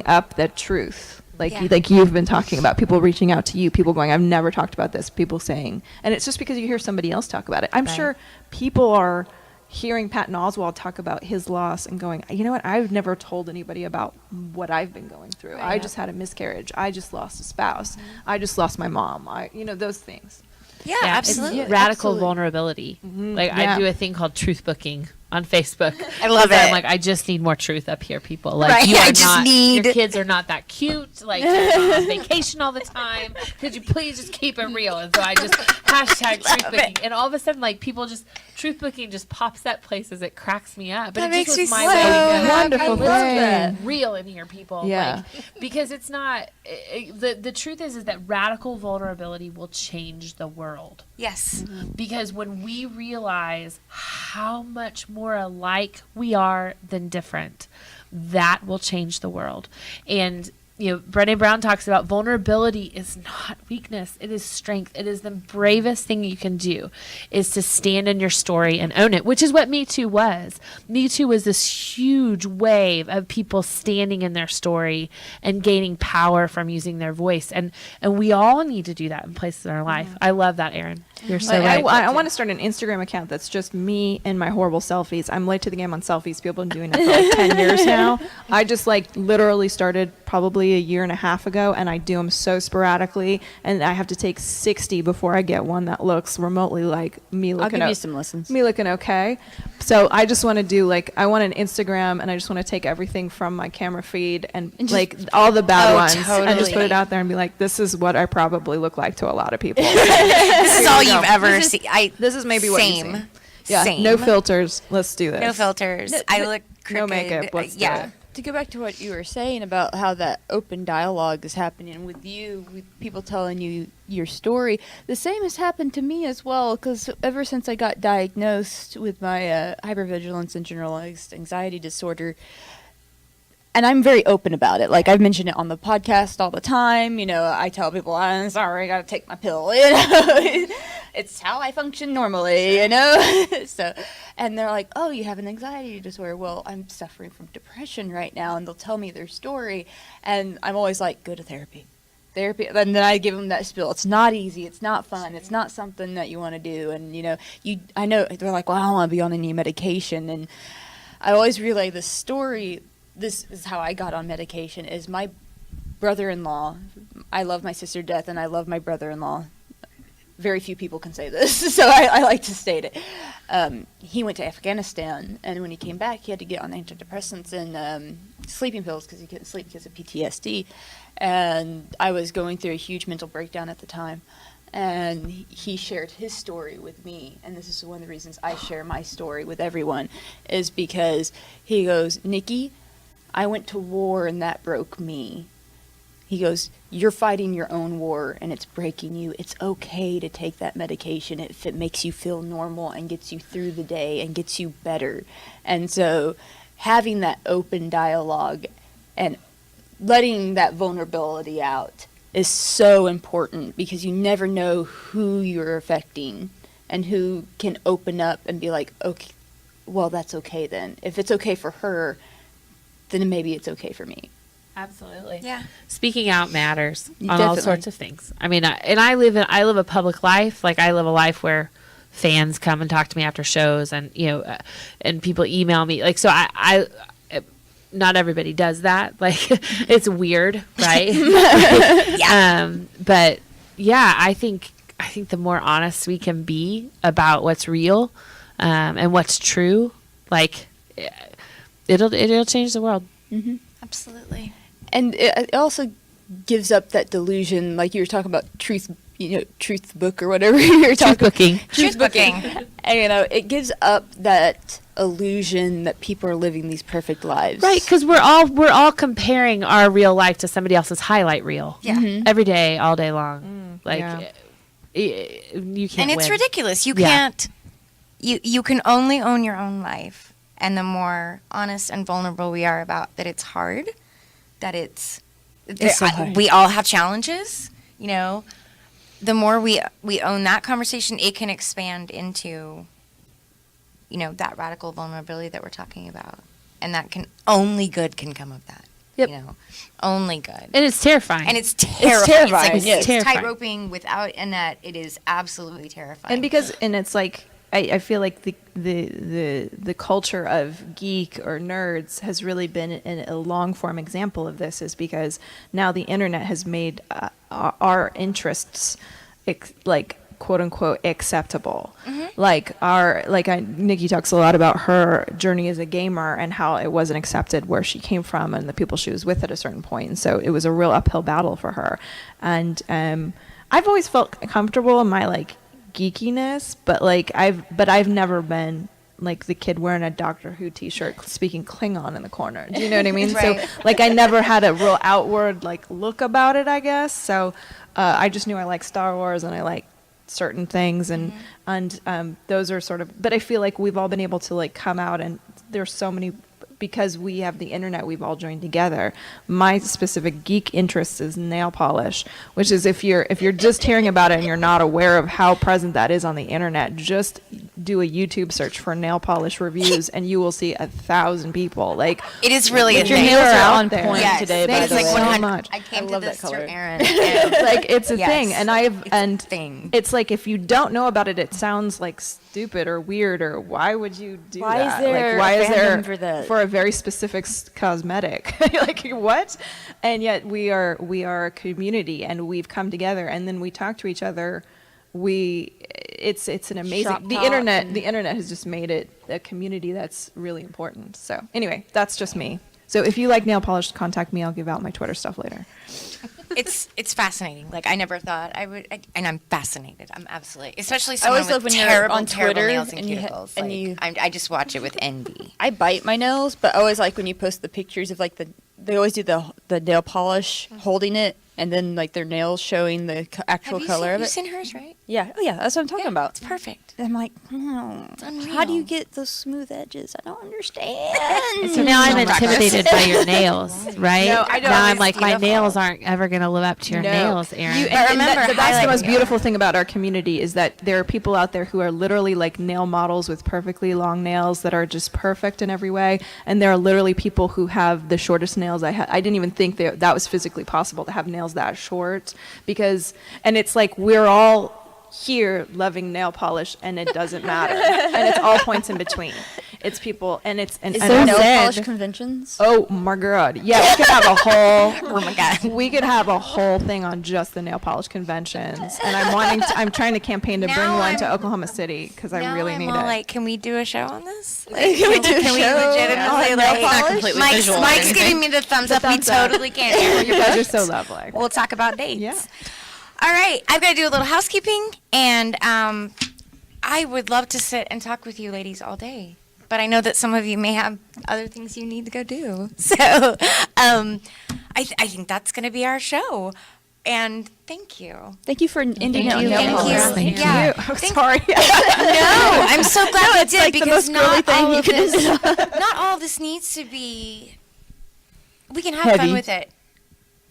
up that truth, like you've been talking about, people reaching out to you, people going, I've never talked about this, people saying, and it's just because you hear somebody else talk about it. I'm sure people are hearing Patton Oswalt talk about his loss and going, you know what, I've never told anybody about what I've been going through. I just had a miscarriage. I just lost a spouse. I just lost my mom. Those things. Yeah, absolutely. It's radical vulnerability. I do a thing called truth booking on Facebook. I love it. I'm I just need more truth up here, people. Your kids are not that cute. You're not on vacation all the time. Could you please just keep it real? And so I just hashtag truth booking. And all of a sudden, people just, truth booking just pops up places. It cracks me up. But that it makes just was me my so way. wonderful. Let's get real in here, people. Yeah. Because it's not, the truth is that radical vulnerability will change the world. Yes. Because when we realize how much more alike we are than different, that will change the world. And Brené Brown talks about vulnerability is not weakness. It is strength. It is the bravest thing you can do, is to stand in your story and own it, which is what Me Too was. Me Too was this huge wave of people standing in their story and gaining power from using their voice. And we all need to do that in places in our life. I love that, Erin. You're so right. I want to start an Instagram account that's just me and my horrible selfies. I'm late to the game on selfies. People have been doing it for 10 years now. I just literally started probably a year and a half ago, and I do them so sporadically, and I have to take 60 before I get one that looks remotely like me looking. I'll give you some lessons. Me looking okay. So I just want to do I want an Instagram, and I just want to take everything from my camera feed and all the bad ones, and just put it out there and be like, this is what I probably look like to a lot of people. This is all you've ever seen. This is maybe what you see. Yeah, Same. no filters. Let's do this. No filters. I look crooked. No makeup. Let's do it. to go back to what you were saying about how that open dialogue is happening with you, with people telling you your story, the same has happened to me as well, because ever since I got diagnosed with my hypervigilance and generalized anxiety disorder, and I'm very open about it. Like, I've mentioned it on the podcast all the time. You know, I tell people, I'm sorry, I got to take my pill. You know, it's how I function normally, you know? So, and they're like, oh, you have an anxiety disorder. Well, I'm suffering from depression right now. And they'll tell me their story. And I'm always like, go to therapy. And then I give them that spiel. It's not easy. It's not fun. It's not something that you want to do. And, you know, I know they're like, well, I don't want to be on any medication. And I always relay this story. This is how I got on medication, is my brother-in-law. I love my sister to death, and I love my brother-in-law. Very few people can say this, so I like to state it. He went to Afghanistan, and when he came back, he had to get on antidepressants and sleeping pills because he couldn't sleep because of PTSD. And I was going through a huge mental breakdown at the time. And he shared his story with me, and this is one of the reasons I share my story with everyone, is because he goes, Nikki, I went to war and that broke me. He goes, you're fighting your own war and it's breaking you. It's okay to take that medication if it makes you feel normal and gets you through the day and gets you better. And so having that open dialogue and letting that vulnerability out is so important, because you never know who you're affecting and who can open up and be like, okay, well, that's okay then. If it's okay for her, then maybe it's okay for me. Absolutely. Yeah. Speaking out matters on all Definitely. sorts of things. I mean, I live a public life. Like, I live a life where fans come and talk to me after shows, and you know, and people email me. Like, so I not everybody does that. Like, it's weird, right? Yeah. But yeah, I think the more honest we can be about what's real, and what's true, like, it'll change the world. Mm-hmm. Absolutely. And it also gives up that delusion, like you were talking about truth book or whatever you were talking booking. Truth booking. And, you know, it gives up that illusion that people are living these perfect lives. Right, because we're all comparing our real life to somebody else's highlight reel. Yeah. Mm-hmm. Every day, all day long. Like, you can't And it's win. ridiculous. You Yeah. can't. You can only own your own life, and the more honest and vulnerable we are about that, it's hard. That it's so hard. we all have challenges. You know, the more we own that conversation, it can expand into, you know, that radical vulnerability that we're talking about, and that can only good can come of that. Yep. You know, only good. And it's terrifying. And it's terrifying. terrifying, It's, yes. it's Terrifying. tight-roping without a net. It is absolutely terrifying. And it's like I feel like the culture of geek or nerds has really been a long form example of this, is because now the internet has made our interests like quote unquote acceptable. Mm-hmm. Nikki talks a lot about her journey as a gamer and how it wasn't accepted where she came from and the people she was with at a certain point, and so it was a real uphill battle for her. And I've always felt comfortable in my like geekiness, but I've never been like the kid wearing a Doctor Who t-shirt speaking Klingon in the corner. Do you know what I mean? Right. So like I never had a real outward like look about it, I guess. So I just knew I liked Star Wars and I like certain things, and those are sort of, but I feel like we've all been able to like come out, and there's so many, because we have the internet, we've all joined together. My specific geek interest is nail polish, which is if you're just hearing about it and you're not aware of how present that is on the internet, just do a YouTube search for nail polish reviews and you will see 1,000 people. Like, it is really a Your thing. nails are out on there. point Yes, today, by it's the like way. 100 much. I came I to love this that color. through Erin. like it's a Yes. thing, and It's a thing. it's like if you don't know about it, it sounds like stupid or weird, or why would you do Why is that? there like, why a is there fandom for that? for a very specific cosmetic? Like what? And yet we are a community, and we've come together, and then we talk to each other. It's an amazing Shop the talk internet has just made it a community that's really important. So anyway, that's just me. So if you like nail polish, contact me. I'll give out my Twitter stuff later. it's fascinating. Like, I never thought I would, and I'm fascinated. I'm absolutely, especially I someone always love with when you're terrible, on terrible Twitter nails and and you cuticles. and Like, you- I just watch it with envy. I bite my nails, but I always like when you post the pictures of like they always do the nail polish holding it, and then like their nails showing the actual color of You've it. seen hers, right? Yeah. Oh yeah, that's what I'm talking about. It's perfect. I'm like, how do you get those smooth edges? I don't understand. So now I'm intimidated by your nails, right? No, I don't. Now I'm It's like, my beautiful. nails aren't ever going to live up to your No. nails, Erin. But remember, that's the most highlighting- beautiful thing about our community is that there are people out there who are literally like nail models with perfectly long nails that are just perfect in every way, and there are literally people who have the shortest nails I had. I didn't even think that was physically possible to have nails that short, and it's like we're all here loving nail polish, and it doesn't matter, and it's all points in between. It's people, and it's and Is and there I'm- nail zen. polish conventions? Oh my god! Yeah, we could have a whole. Oh my God. We could have a whole thing on just the nail polish conventions, and I'm trying to campaign to bring Now one to I'm- Oklahoma City because I Now really I'm need all it. like, can we do a show on this? Like, Can we do a can we show legitimately on nail like? polish? Not completely Mike's giving me the thumbs up. We thumbs up. totally can. You guys are so lovely. We'll talk about dates. Yeah. All right, I've got to do a little housekeeping, and I would love to sit and talk with you ladies all day, but I know that some of you may have other things you need to go do. So I think that's going to be our show, and thank you. Thank you for ending it on you. nail Thank polish. you. Thank Yeah. I'm sorry. No, I'm so glad we It's did like the because most girly not thing all you of could this, end it not all of this needs to be. We can have Heavy. fun with it.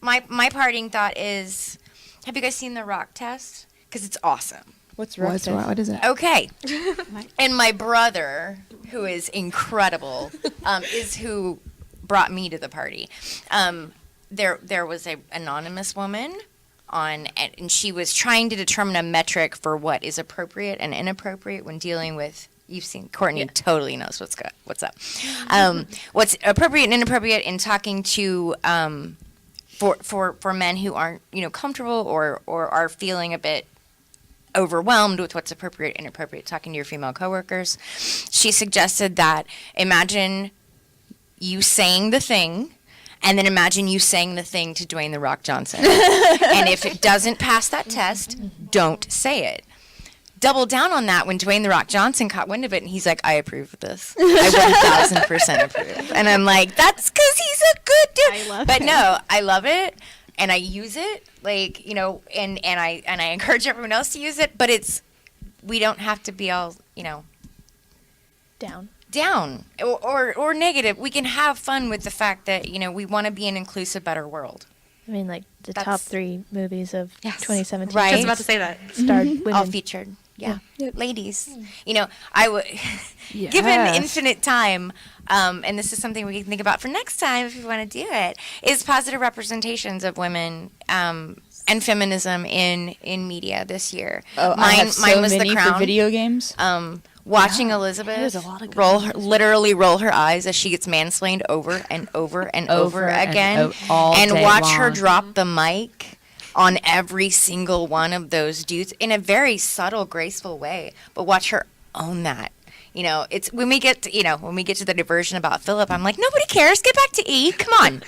My parting thought is, have you guys seen the rock test? Because it's awesome. What's What is it? Okay. And my brother, who is incredible, is who brought me to the party. There was a anonymous woman on, and she was trying to determine a metric for what is appropriate and inappropriate when dealing with. You've seen Courtney totally knows what's up. What's appropriate and inappropriate in talking to for men who aren't comfortable or are feeling a bit overwhelmed with what's appropriate and inappropriate talking to your female coworkers. She suggested that imagine you saying the thing, and then imagine you saying the thing to Dwayne "The Rock" Johnson. And if it doesn't pass that test, don't say it. Double down on that when Dwayne "The Rock" Johnson caught wind of it, and he's like, I approve of this. I 1000% approve. And I'm like, that's because he's a good dude. I love But him. no, I love it, and I use it, and I encourage everyone else to use it. But we don't have to be all down or negative. We can have fun with the fact that we want to be an inclusive, better world. I mean, like the That's- top 3 movies of Yes. 2017. Right. I was about to say that. Starred women. All featured. Yeah. Ladies. I would, given infinite time, and this is something we can think about for next time if we want to do it, is positive representations of women and feminism in media this year. Oh, I have so mine was many The Crown. for video games. Watching Elizabeth There's a lot of good literally roll her eyes as she gets mansplained over and over and over and again, all and day watch her long. drop the mic on every single one of those dudes in a very subtle, graceful way. But watch her own that. It's when we get to the diversion about Philip, I'm like, nobody cares. Get back to E. Come on,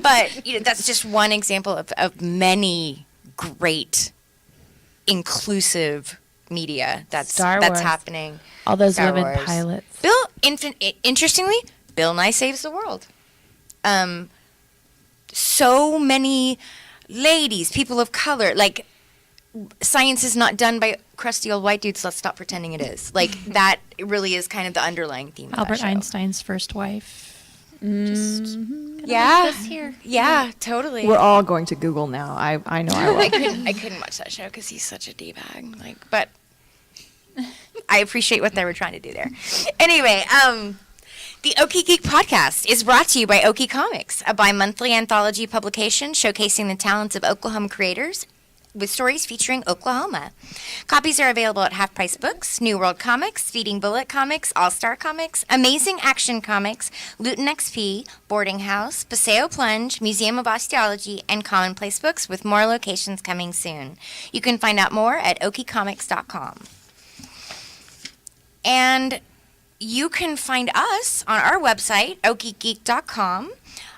But that's just one example of many great inclusive media that's Star Wars. happening. All those Star women Wars. pilots. Interestingly, Bill Nye saves the world. So many ladies, people of color, like science is not done by crusty old white dudes. Let's stop pretending it is. Like that really is kind of the underlying theme of Albert that show. Einstein's first wife. Yeah, yeah, totally. We're all going to Google now. I know I will. I couldn't watch that show because he's such a d-bag. But I appreciate what they were trying to do there. Anyway, the Okie Geek Podcast is brought to you by Okie Comics, a bi-monthly anthology publication showcasing the talents of Oklahoma creators with stories featuring Oklahoma. Copies are available at Half Price Books, New World Comics, Feeding Bullet Comics, All Star Comics, Amazing Action Comics, Luton XP, Boarding House, Paseo Plunge, Museum of Osteology, and Commonplace Books, with more locations coming soon. You can find out more at okiecomics.com. And you can find us on our website, okiegeek.com.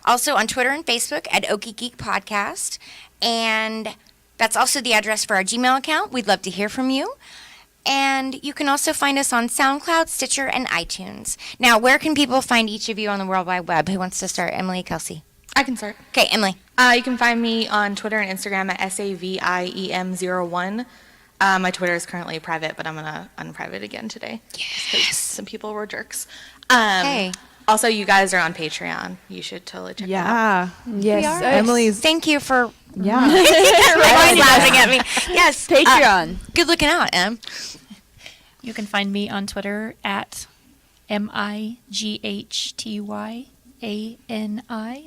Also on Twitter and Facebook at Okie Geek Podcast. And that's also the address for our Gmail account. We'd love to hear from you. And you can also find us on SoundCloud, Stitcher, and iTunes. Now, where can people find each of you on the World Wide Web? Who wants to start? Emily, Kelsey? I can start. Okay, Emily. You can find me on Twitter and Instagram at SAVIEM01. My Twitter is currently private, but I'm going to unprivate again today. Yes. Some people were jerks. Hey. Also, you guys are on Patreon. You should totally check that out. Yes. Emily's. Thank you for laughing at me. Yes. Patreon. Good looking out, Em. You can find me on Twitter at MIGHTYANI.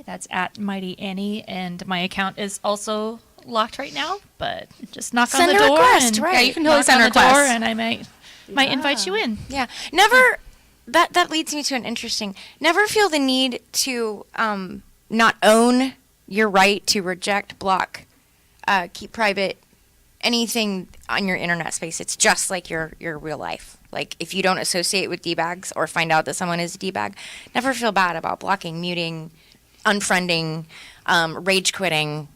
That's at Mighty Annie, and my account is also locked right now. But just knock Send on the a door, request, and right. Yeah, you can totally knock send on a the door, request. and I might invite you in. Yeah. Never. That leads me to an interesting. Never feel the need to not own your right to reject, block, keep private anything on your internet space. It's just like your real life. Like if you don't associate with D-bags or find out that someone is a D-bag, never feel bad about blocking, muting, unfriending, rage quitting,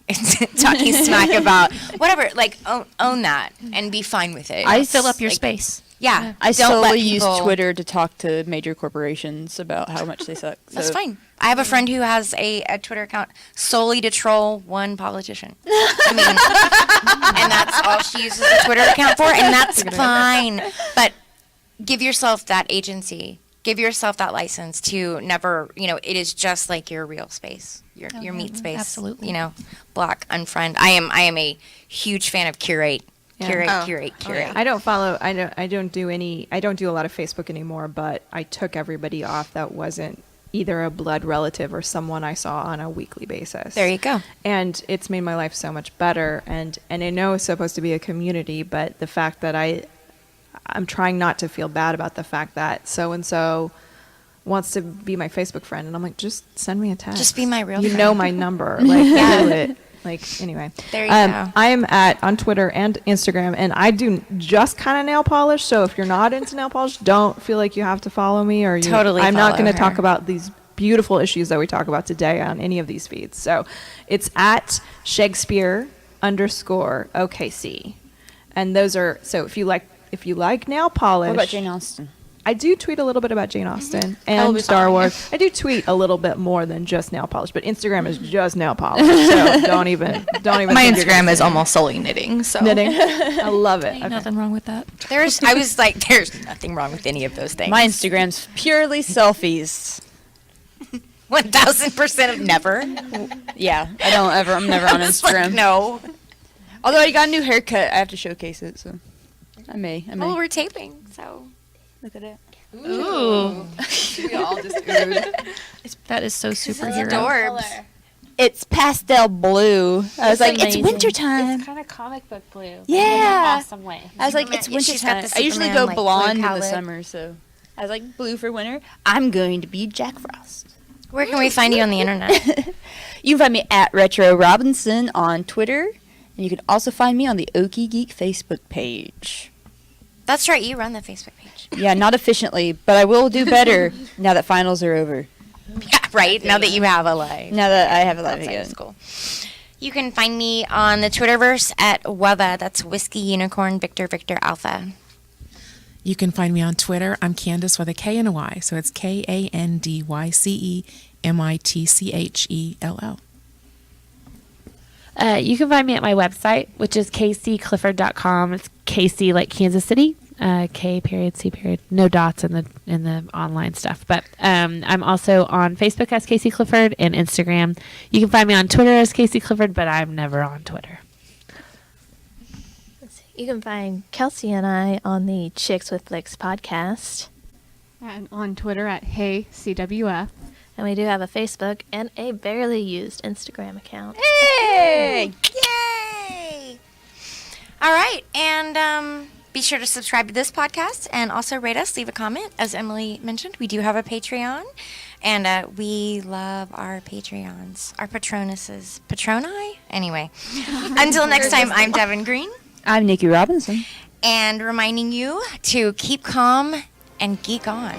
talking smack about whatever. Like own that and be fine with it. I fill up your space. Yeah, I don't let solely use people- Twitter to talk to major corporations about how much they suck. That's so- fine. I have a friend who has a Twitter account solely to troll one politician. I mean, and that's all she uses a Twitter account for, and that's fine. But give yourself that agency. Give yourself that license to never, it is just like your real space, your meat space. Absolutely. Block, unfriend. I am a huge fan of curate. Curate. I don't follow. I don't do a lot of Facebook anymore. But I took everybody off that wasn't either a blood relative or someone I saw on a weekly basis. There you go. And it's made my life so much better. And I know it's supposed to be a community, but the fact that I'm trying not to feel bad about the fact that so and so wants to be my Facebook friend, and I'm like, just send me a text. Just be my real You friend. know my number. Like, do it. Like, anyway. There you go. I am on Twitter and Instagram, and I do just kind of nail polish. So if you're not into nail polish, don't feel like you have to follow me. Totally I'm not follow going to talk her. about these beautiful issues that we talk about today on any of these feeds. So it's at Shakespeare_OKC. And those are, so if you like nail polish. What about Jane Austen? I do tweet a little bit about Jane Austen will and be Star following Wars. I do tweet a little bit more than just nail polish, but Instagram is just nail polish. So don't even. My think you're Instagram gonna is see it. almost solely knitting. So Knitting. I love it. Ain't Okay. nothing wrong with that. There's nothing wrong with any of those things. My Instagram's purely selfies. 1,000% of never. Yeah, I'm never on It's like, Instagram. no. Although I got a new haircut, I have to showcase it, so I may. Well, we're taping, so. Look at it. Ooh. We all just oohed. That is so superhero. Adorbs. It's pastel blue. I was like, it's amazing. wintertime. It's kind of comic book blue. Yeah. In an awesome way. I was like, Superman- it's yeah, she's got wintertime. the I usually Superman, go like, blue blonde in the palette. summer, so I was like, blue for winter. I'm going to be Jack Frost. Where can we find you on the internet? You can find me at Retro Robinson on Twitter, and you can also find me on the Okie Geek Facebook page. That's right, you run the Facebook page. Yeah, not efficiently, but I will do better now that finals are over. Yeah, right, now that you have a life. Now that I have a life Outside again. of school. You can find me on the Twitterverse at WEVA. That's Whiskey Unicorn Victor Victor Alpha. You can find me on Twitter. I'm Kandyce with a K and a Y, so it's KandyceMitchell. You can find me at my website, which is kcclifford.com. It's KC like Kansas City, K period C period, no dots in the online stuff. But I'm also on Facebook as KC Clifford and Instagram. You can find me on Twitter as KC Clifford, but I'm never on Twitter. You can find Kelsey and I on the Chicks with Flicks podcast. And on Twitter at HeyCWF. And we do have a Facebook and a barely used Instagram account. Hey! Yay! All right, and be sure to subscribe to this podcast and also rate us, leave a comment. As Emily mentioned, we do have a Patreon, and we love our Patreons, our patronuses. Patroni? Anyway, until next time, I'm Devon Green. I'm Nikki Robinson. And reminding you to keep calm and geek on.